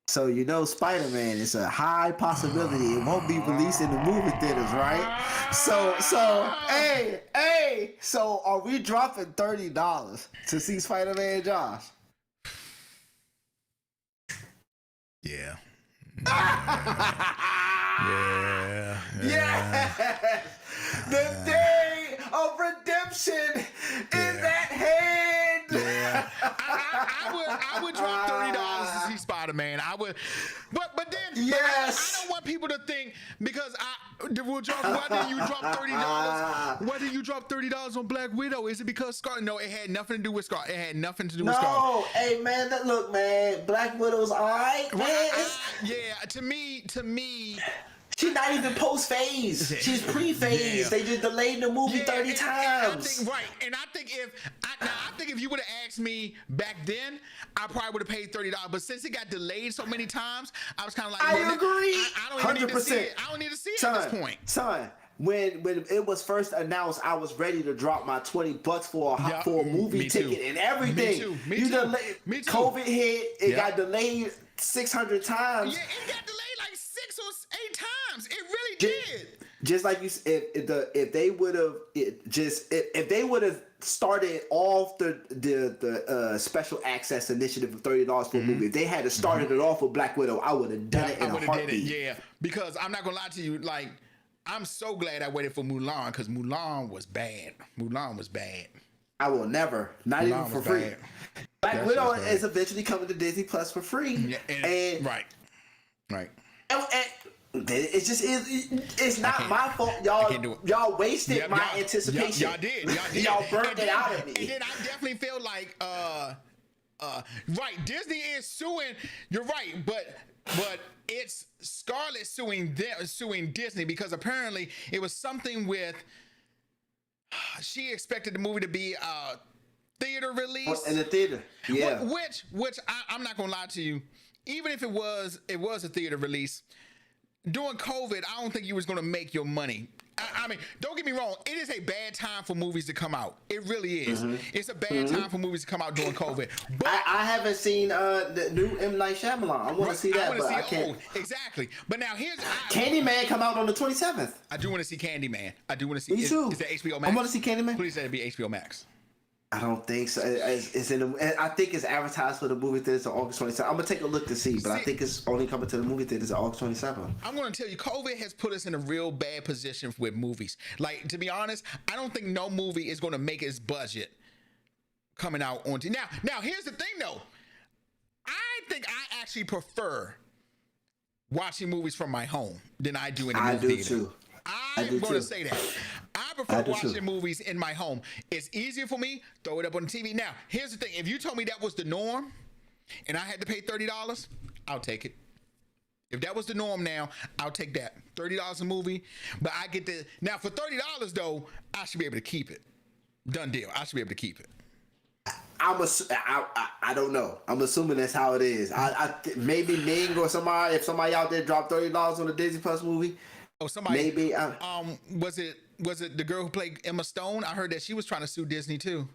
So you know, Spider-Man is a high possibility it won't be released in the movie theaters, right? So are we dropping $30 to see Spider-Man, Josh? Yeah. Yes! The day of redemption is at hand. Yeah. I would drop $30 to see Spider-Man. I would, but then Yes. I don't want people to think because whether you drop $30, whether you drop $30 on Black Widow, is it because Scarlet? No, it had nothing to do with Scarlet. It had nothing to do with Scarlet. No, hey man, look, man, Black Widow's alright, man. Yeah, to me. She's not even post-phase. She's pre-phase. Yeah. They just delayed the movie 30 times. And I think if you would have asked me back then, I probably would have paid $30. But since it got delayed so many times, I was kind of like, I agree. I don't even need to see it. I don't need to see it at this point. Son, when it was first announced, I was ready to drop my $20 for a movie ticket and everything. Me too. COVID hit. It got delayed 600 times. Yeah, it got delayed like 6 or 8 times. It really did. Just like you, if they would have started off the special access initiative of $30 for a movie, if they had started it off with Black Widow, I would have done it in a heartbeat. Yeah, because I'm not gonna lie to you, like I'm so glad I waited for Mulan because Mulan was bad. I will never, not Mulan even for free. Bad. Black Widow is eventually coming to Disney Plus for free. Yeah, and right. And it's just it's not my fault. Y'all wasted my anticipation. Y'all did. Y'all burnt it out of me. And then I definitely feel like right, Disney is suing. You're right, but it's Scarlett suing Disney because apparently it was something with she expected the movie to be theater release in the theater. Yeah. Which I'm not gonna lie to you. Even if it was a theater release, during COVID, I don't think you was gonna make your money. I mean, don't get me wrong. It is a bad time for movies to come out. It really is. It's a bad time for movies to come out during COVID. But I haven't seen the new M. Night Shyamalan. I want to see that, but I can't. Exactly. But now here's Candyman come out on the 27th. I do want to see Candyman. I do want to see. Me too. Is that HBO Max? I want to see Candyman. Please say it be HBO Max. I don't think so. It's in. I think it's advertised for the movie theaters on August 27th. I'm gonna take a look to see, but I think it's only coming to the movie theaters on August 27th. I'm gonna tell you, COVID has put us in a real bad position with movies. Like, to be honest, I don't think no movie is gonna make its budget coming out on. Now, here's the thing though. I think I actually prefer watching movies from my home than I do in the movie theater. Too. I'm going to say that. I prefer watching movies in my home. It's easier for me. Throw it up on the TV. Now, here's the thing. If you told me that was the norm and I had to pay $30, I'll take it. If that was the norm now, I'll take that. $30 a movie. But I get the... Now, for $30, though, I should be able to keep it. Done deal. I should be able to keep it. I don't know. I'm assuming that's how it is. Maybe Ming or somebody, if somebody out there dropped $30 on a Disney Plus movie... Oh, somebody. Maybe. Was it the girl who played Emma Stone? I heard that she was trying to sue Disney too.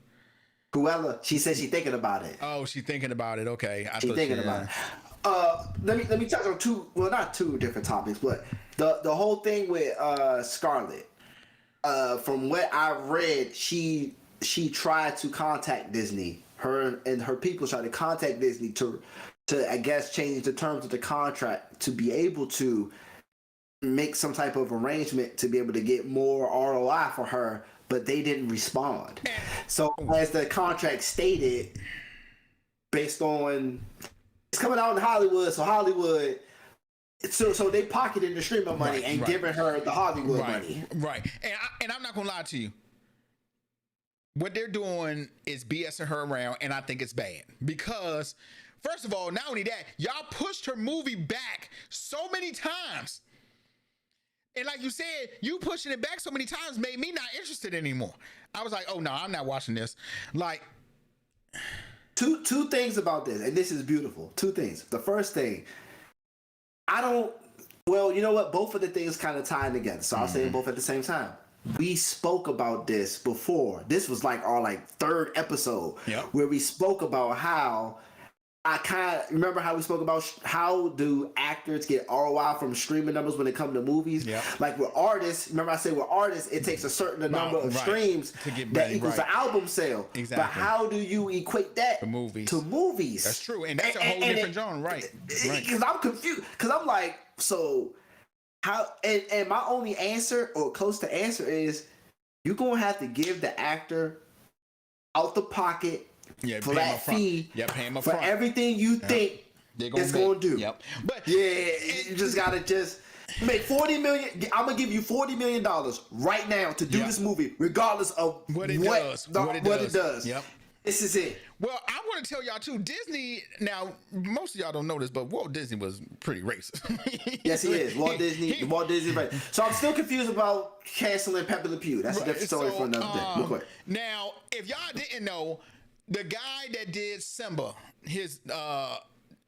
Cruella. She said she's thinking about it. Oh, she's thinking about it. Okay, she's thinking about it. Let me touch on not two different topics, but the whole thing with Scarlett. From what I read, she tried to contact Disney. Her and her people tried to contact Disney to I guess change the terms of the contract to be able to make some type of arrangement to be able to get more ROI for her, but they didn't respond. So as the contract stated, based on it's coming out in Hollywood, so Hollywood, so they pocketed the streamer money and giving her the Hollywood money. Right. And I'm not gonna lie to you. What they're doing is BSing her around, and I think it's bad because, first of all, not only that, y'all pushed her movie back so many times. And like you said, you pushing it back so many times made me not interested anymore. I was like, oh no, I'm not watching this. Like, two things about this, and this is beautiful. Two things. The first thing, well, you know what? Both of the things kind of tie together. So I'll say both at the same time. We spoke about this before. This was like our third episode where we spoke about how I kind of remember how we spoke about how do actors get ROI from streaming numbers when it comes to movies. Yeah. Like with artists, remember I said with artists, it takes a certain number of streams to get that money, equals the album sale. Exactly. But how do you equate that to movies? That's true, and that's a whole different genre, right? Because I'm confused. Because I'm like, so how? And my only answer or close to answer is you're gonna have to give the actor out the pocket. Yeah, flat fee pay him up for front. Everything you think it's going to do. Yep. But you just gotta make $40 million. I'm gonna give you $40 million right now to do this movie, regardless of what it does. Yep. This is it. Well, I want to tell y'all too. Disney. Now, most of y'all don't know this, but Walt Disney was pretty racist. Yes, he is. Walt Disney. Right. So I'm still confused about canceling Pepe Le Pew. That's a different story for another day. Real quick. Now, if y'all didn't know, the guy that did Simba, his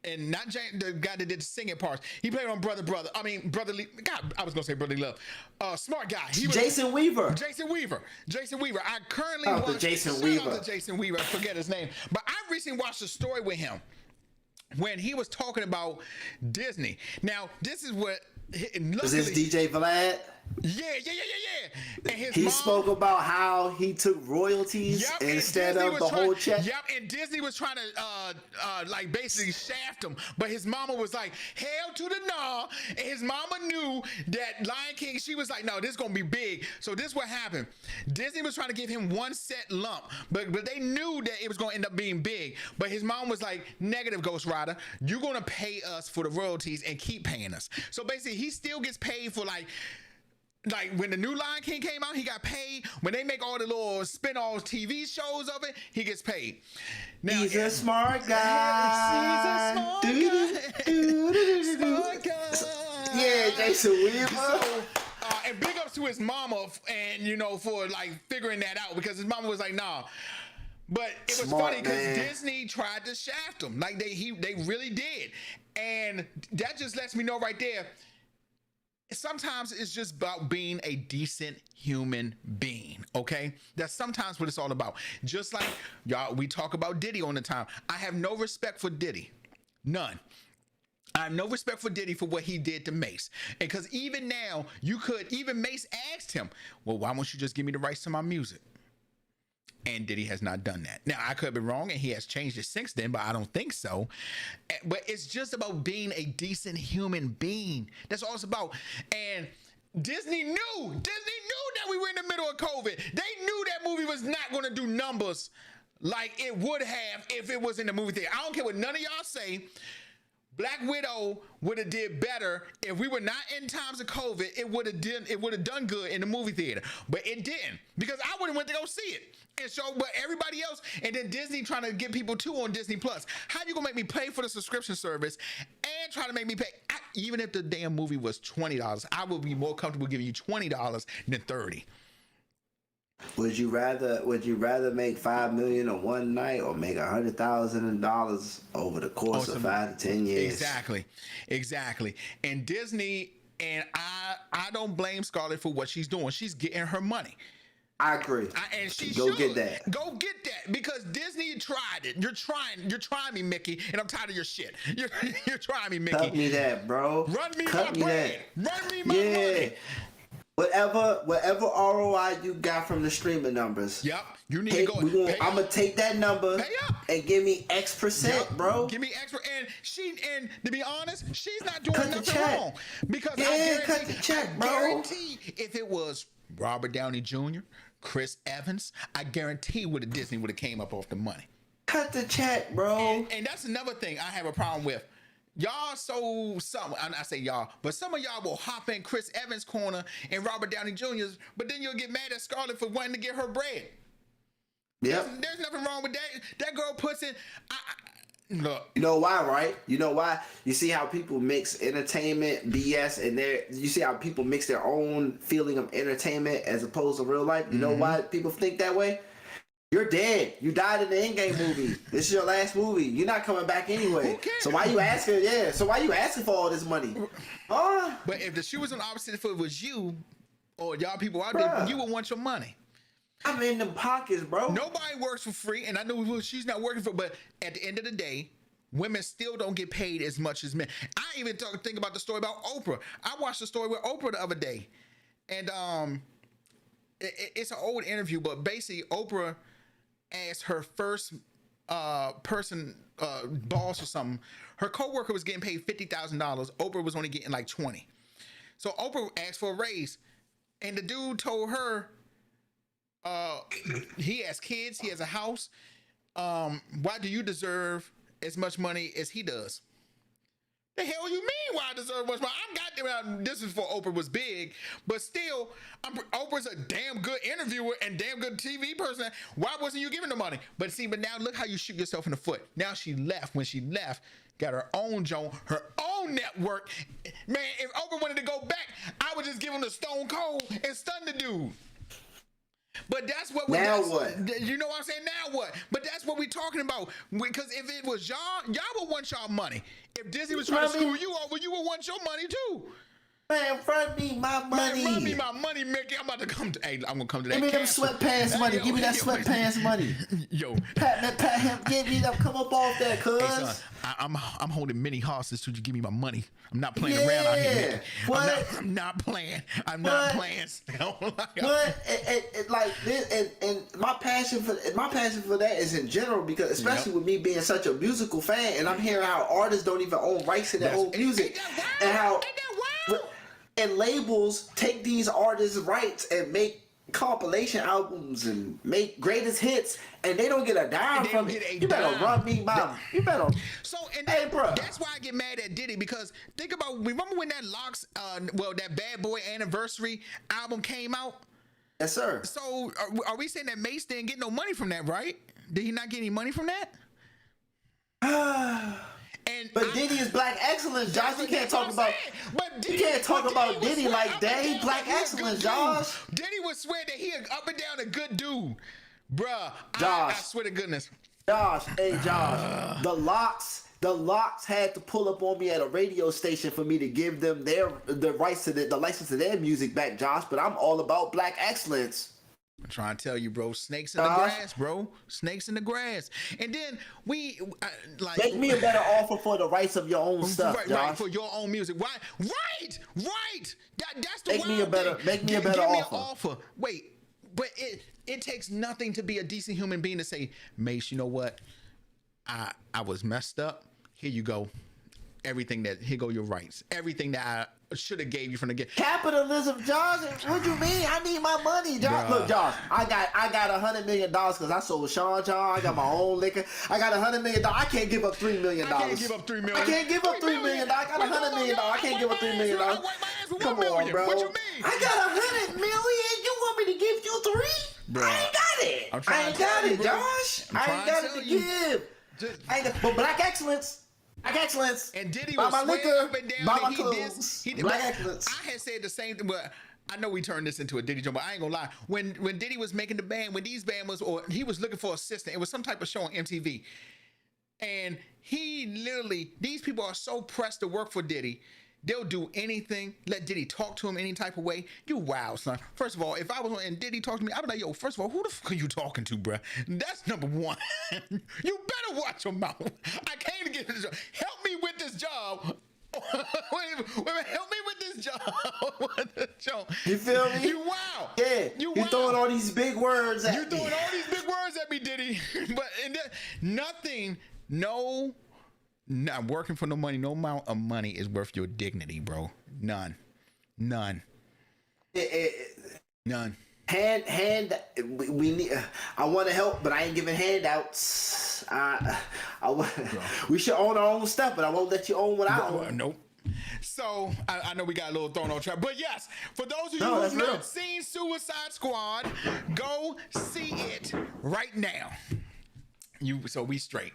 and not the guy that did the singing parts, he played on Brotherly. God, I was gonna say Brotherly Love. Smart guy. He was Jason Weaver. Jason Weaver. I currently watched Jason Weaver. Jason Weaver. I forget his name, but I recently watched a story with him when he was talking about Disney. Now, this is what. Was this DJ Vlad? Yeah. And he spoke about how he took royalties instead of the whole check. Yep, and Disney was trying to like basically shaft him, but his mama was like, hell to the nah. And his mama knew that Lion King, she was like, no, this is gonna be big. So this is what happened. Disney was trying to give him one set lump, but they knew that it was gonna end up being big. But his mom was like, negative, Ghost Rider, you're gonna pay us for the royalties and keep paying us. So basically he still gets paid for like when the new Lion King came out, he got paid. When they make all the little spin-off TV shows of it, he gets paid. Now, he's a smart guy. Smart guy. Yeah, Jason Weaver. So, and big ups to his mama, and for like figuring that out, because his mama was like, nah. But it was funny because Disney tried to shaft him, like they really did, and that just lets me know right there. Sometimes it's just about being a decent human being, okay? That's sometimes what it's all about. Just like y'all, we talk about Diddy on the time. I have no respect for Diddy. None. I have no respect for Diddy for what he did to Mace. And because even now, even Mace asked him, well, why won't you just give me the rights to my music? And Diddy has not done that. Now, I could be wrong, and he has changed it since then, but I don't think so. But it's just about being a decent human being. That's all it's about. And Disney knew that we were in the middle of COVID. They knew that movie was not going to do numbers like it would have if it was in the movie theater. I don't care what none of y'all say. Black Widow would have did better if we were not in times of COVID. It would have done good in the movie theater, but it didn't, because I would have went to go see it. And so, but everybody else, and then Disney trying to get people too on Disney Plus. How you gonna make me pay for the subscription service and try to make me pay? Even if the damn movie was $20, I would be more comfortable giving you $20 than $30. Would you rather make $5 million on one night or make $100,000 over the course of 5 to 10 years? Exactly. And Disney, and I don't blame Scarlett for what she's doing. She's getting her money. I agree. And she should get that. Go get that, because Disney tried it. You're trying me, Mickey, and I'm tired of your shit. You're trying me, Mickey. Cut me that, bro. Run me my bread. Run me my money. Whatever ROI you got from the streaming numbers. Yep. You need to go. I'm gonna take that number and give me X%, bro. Give me X%. And to be honest, she's not doing nothing wrong. Because I guarantee if it was Robert Downey Jr., Chris Evans, I guarantee Disney would have came up off the money. Cut the check, bro. And that's another thing I have a problem with. Y'all I say y'all, but some of y'all will hop in Chris Evans' corner and Robert Downey Jr.'s, but then you'll get mad at Scarlett for wanting to get her bread. Yep. There's nothing wrong with that. That girl puts in. Look. You know why, right? You know why? You see how people mix entertainment, BS, and you see how people mix their own feeling of entertainment as opposed to real life? You know why people think that way? You're dead. You died in the Endgame movie. This is your last movie. You're not coming back anyway. So why you asking? Yeah. So why you asking for all this money? But if the shoe was on the opposite foot, it was you or y'all people out there, you would want your money. I'm in them pockets, bro. Nobody works for free, and I know she's not working for. But at the end of the day, women still don't get paid as much as men. I even think about the story about Oprah. I watched the story with Oprah the other day, and it's an old interview, but basically Oprah asked her first person boss or something. Her coworker was getting paid $50,000. Oprah was only getting like 20. So Oprah asked for a raise, and the dude told her he has kids, he has a house. Why do you deserve as much money as he does? The hell you mean why I deserve much money? This is before Oprah was big, but still, Oprah's a damn good interviewer and damn good TV person. Why wasn't you giving the money? But now look how you shoot yourself in the foot. Now she left. When she left, got her own joint, her own network. Man, if Oprah wanted to go back, I would just give him the Stone Cold and stun the dude. But that's what we now what? You know what I'm saying? Now what? But that's what we're talking about. Because if it was y'all would want y'all money. If Disney was trying to screw you over, you would want your money too. Man, front me my money. Man, front me my money, Mickey. I'm about to come to. Hey, I'm gonna come to that. Give me them sweatpants money. Give me that sweatpants money. Yo, pat him. Give me them. Come up off that, cuz. Hey, son, I'm holding many horses till you give me my money. I'm not playing around out here, Mickey. What? I'm not playing. I'm not playing. But like this, and my passion for that is in general, because especially with me being such a musical fan, and I'm hearing how artists don't even own rights to their own music, and how. And labels take these artists' rights and make compilation albums and make greatest hits, and they don't get a dime from it. You better run me, mom. You better. So, and hey, bro. That's why I get mad at Diddy, because think about, remember when that Locks, that Bad Boy Anniversary album came out? Yes, sir. So, are we saying that Mace didn't get no money from that, right? Did he not get any money from that? But Diddy is black excellence, Josh. You can't talk about. You can't talk about Diddy like that. He black excellence, Josh. Diddy would swear that he up and down a good dude, bruh. Josh, I swear to goodness. Josh, hey Josh, the Locks had to pull up on me at a radio station for me to give them the rights to the license to their music back, Josh. But I'm all about black excellence. I'm trying to tell you, bro. Snakes in the grass, bro. Snakes in the grass. And then make me a better offer for the rights of your own stuff, Josh. Right, for your own music. Why? Right. That's the Make me a better offer. An offer. Wait, but it takes nothing to be a decent human being to say, Mace, you know what? I was messed up. Here you go. Here go your rights. Everything that I should have gave you from the get. Capitalism, Josh. What you mean? I need my money, Josh. Bruh. Look, Josh. I got $100 million because I sold Sean John. I got my own liquor. I got $100 million. I can't give up $3 million. I can't give up $3 million. I can't give up $3 million. I got $100 million. I can't give up $3 million. Come on, bro. What you mean? I got $100 million. You want me to give you $3? Bruh. I ain't got it. I ain't got it, Josh. I ain't got it to give. But black excellence. Black excellence. And Diddy was swearing up and down that he did. Black excellence. I had said the same thing, but I know we turned this into a Diddy joke, but I ain't gonna lie. When Diddy was making the band, when these band was, or he was looking for an assistant, it was some type of show on MTV. And he literally, these people are so pressed to work for Diddy. They'll do anything. Let Diddy talk to him any type of way. You wild, son. First of all, if I was on and Diddy talked to me, I'd be like, yo, first of all, who the fuck are you talking to, bruh? That's number one. You better watch your mouth. I came to get this job. Help me with this job. wait, help me with this job. You feel me? You wow. Yeah. You throwing all these big words at me. You throwing all these big words at me, Diddy. But nothing, not working for no money. No amount of money is worth your dignity, bro. None. None. We need. I want to help, but I ain't giving handouts. We should own our own stuff, but I won't let you own what I own. Nope. So I know we got a little thrown on track, but yes, for those of you who've not seen Suicide Squad, go see it right now. So we straight.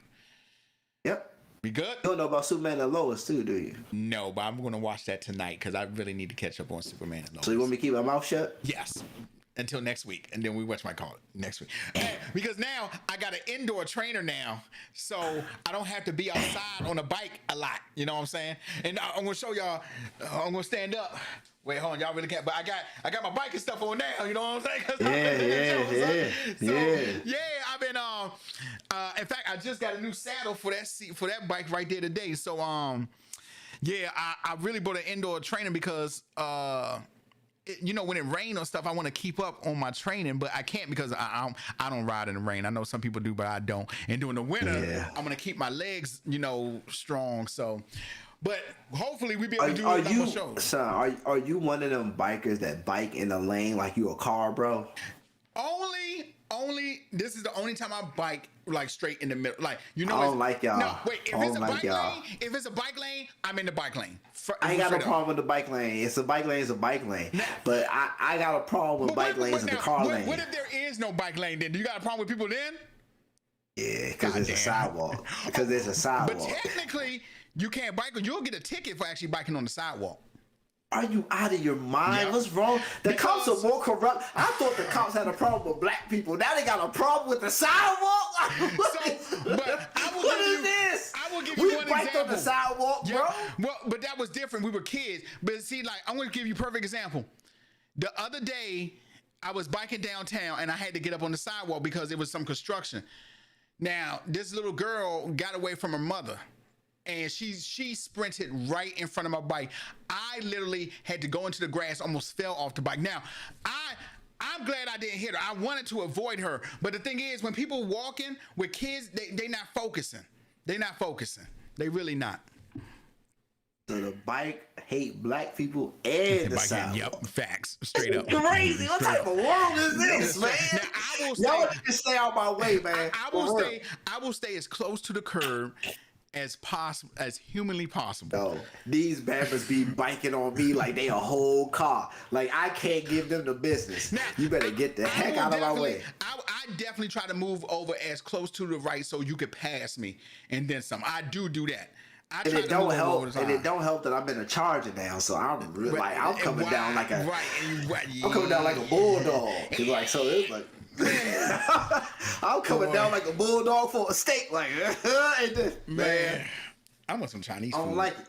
Yep. We good? You don't know about Superman and Lois too, do you? No, but I'm going to watch that tonight because I really need to catch up on Superman and Lois. So you want me to keep my mouth shut? Yes. Until next week, and then we watch my call next week. Because now I got an indoor trainer now, so I don't have to be outside on a bike a lot. You know what I'm saying? And I'm gonna show y'all. I'm gonna stand up. Wait, hold on, y'all really can't. But I got my bike and stuff on now. You know what I'm saying? Yeah. Yeah, I've been in fact, I just got a new saddle for that bike right there today. So yeah, I really bought an indoor trainer because when it rains or stuff, I want to keep up on my training, but I can't because I don't ride in the rain. I know some people do, but I don't. And during the winter, I'm gonna keep my legs, strong. So, but hopefully we be able to do a couple shows. Son, are you one of them bikers that bike in the lane like you a car, bro? Only this is the only time I bike like straight in the middle. Like I don't like y'all. No, wait. If it's a bike lane, I'm in the bike lane. I ain't got no problem with the bike lane. It's a bike lane. It's a bike lane. But I got a problem with bike lanes in the car lane. What if there is no bike lane? Then do you got a problem with people then? Yeah, because there's a sidewalk. Because there's a sidewalk. But technically, you can't bike. You'll get a ticket for actually biking on the sidewalk. Are you out of your mind? Yeah. What's wrong? The cops are more corrupt. I thought the cops had a problem with black people. Now they got a problem with the sidewalk. But I will give you one biked example. On the sidewalk, bro. Well, but that was different. We were kids. But see, like, I'm going to give you a perfect example. The other day, I was biking downtown, and I had to get up on the sidewalk because there was some construction. Now, this little girl got away from her mother. And she sprinted right in front of my bike. I literally had to go into the grass, almost fell off the bike. Now, I'm glad I didn't hit her. I wanted to avoid her. But the thing is, when people walking with kids, they not focusing. They not focusing. They really not. So the bike hate black people and the South. Yep, facts. Straight up. Crazy. What type of world is this, man? Now, I will y'all just stay out my way, man. I will stay as close to the curb as possible, as humanly possible. Yo, these babbers be biking on me like they a whole car. Like I can't give them the business. Now, you better get the heck out of my way. I definitely try to move over as close to the right so you could pass me and then some. I do that. And it don't help. And it don't help that I'm in a Charger now, so I'm really like I'm coming down like a I'm coming down like a bulldog. Cause like so it's like. I'm coming down like a bulldog for a steak, like and then, man. I want some Chinese food. I don't like it.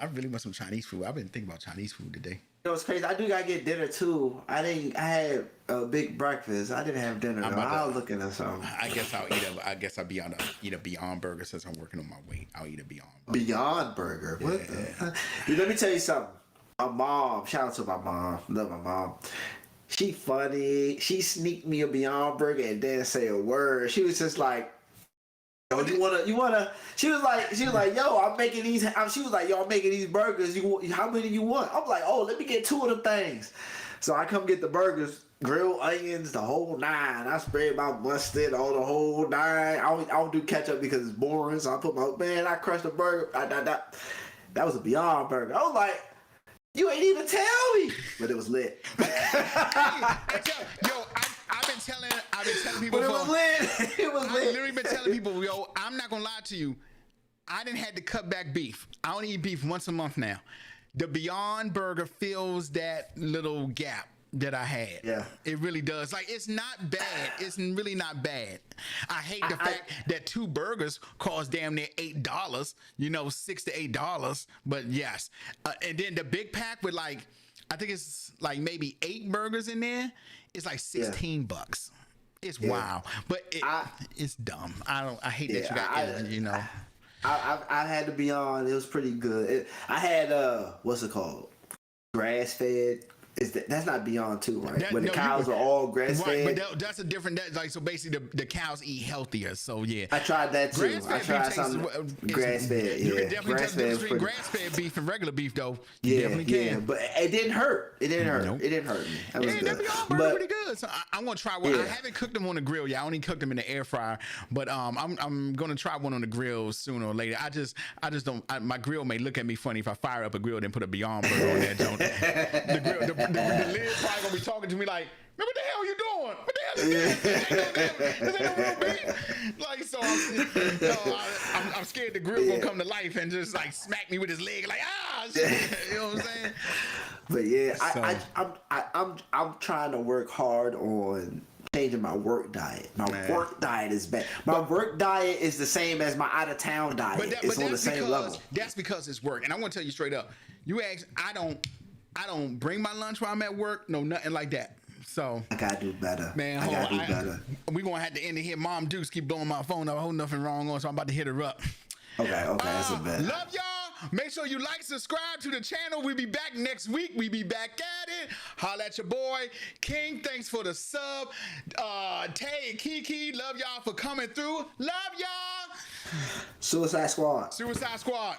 I really want some Chinese food. I've been thinking about Chinese food today. You know what's crazy? I do gotta get dinner too. I had a big breakfast. I didn't have dinner. I was looking at something. I guess I'll eat a Beyond Burger since I'm working on my weight. I'll eat a Beyond Burger. Beyond Burger. What the? Let me tell you something. My mom. Shout out to my mom. Love my mom. She funny. She sneaked me a Beyond Burger and didn't say a word. She was just like, "Yo, you wanna?" She was like, "Yo, I'm making these." She was like, "Yo, I'm making these burgers. How many you want?" I'm like, "Oh, let me get 2 of them things." So I come get the burgers, grilled onions, the whole 9. I spread my mustard on the whole 9. I don't do ketchup because it's boring. So I crushed the burger. That was a Beyond Burger. I was like, you ain't even tell me, but it was lit. I've been telling people. But it was lit. It was lit. I've literally been telling people, yo, I'm not gonna lie to you. I didn't had to cut back beef. I only eat beef once a month now. The Beyond Burger fills that little gap that I had. Yeah. It really does. Like, it's not bad. It's really not bad. I hate the fact that 2 burgers cost damn near $8, $6 to $8. But yes. And then the big pack with I think it's like maybe 8 burgers in there. It's like $16. It's wild. But it's dumb. I hate that you got I had to be on. It was pretty good. I had what's it called? Grass fed. That's not Beyond too, right? When the cows are all grass fed. Right, but that's a different. So basically, the cows eat healthier. So yeah, I tried that too. I tried some grass fed. You can definitely tell the difference between grass fed beef and regular beef, though. You definitely can. But it didn't hurt. It didn't hurt. Nope. It didn't hurt me. That was good. That Beyond Burger pretty good. So I'm gonna try one. Yeah. I haven't cooked them on the grill yet. I only cooked them in the air fryer. But I'm gonna try one on the grill sooner or later. I just don't. My grill may look at me funny if I fire up a grill and put a Beyond Burger on that joint. The lid's probably gonna be talking to me like, "Man, what the hell you doing? What the hell is this? This ain't no real beef." Like, so I'm scared the grill gonna come to life and just like smack me with his leg, like shit. You know what I'm saying? But yeah, I'm trying to work hard on changing my work diet. My work diet is bad. My work diet is the same as my out of town diet. It's on the same level. That's because it's work. And I want to tell you straight up. You ask, I don't bring my lunch while I'm at work. No, nothing like that. So I gotta do better. man, I gotta do better. We gonna have to end it here. Mom Dukes keep blowing my phone up. I hold nothing wrong on, so I'm about to hit her up. Okay, that's a bet. Love y'all. Make sure you like, subscribe to the channel. We'll be back next week. We be back at it. Holla at your boy King. Thanks for the sub. Tay, Kiki, love y'all for coming through. Love y'all. Suicide Squad. Suicide Squad.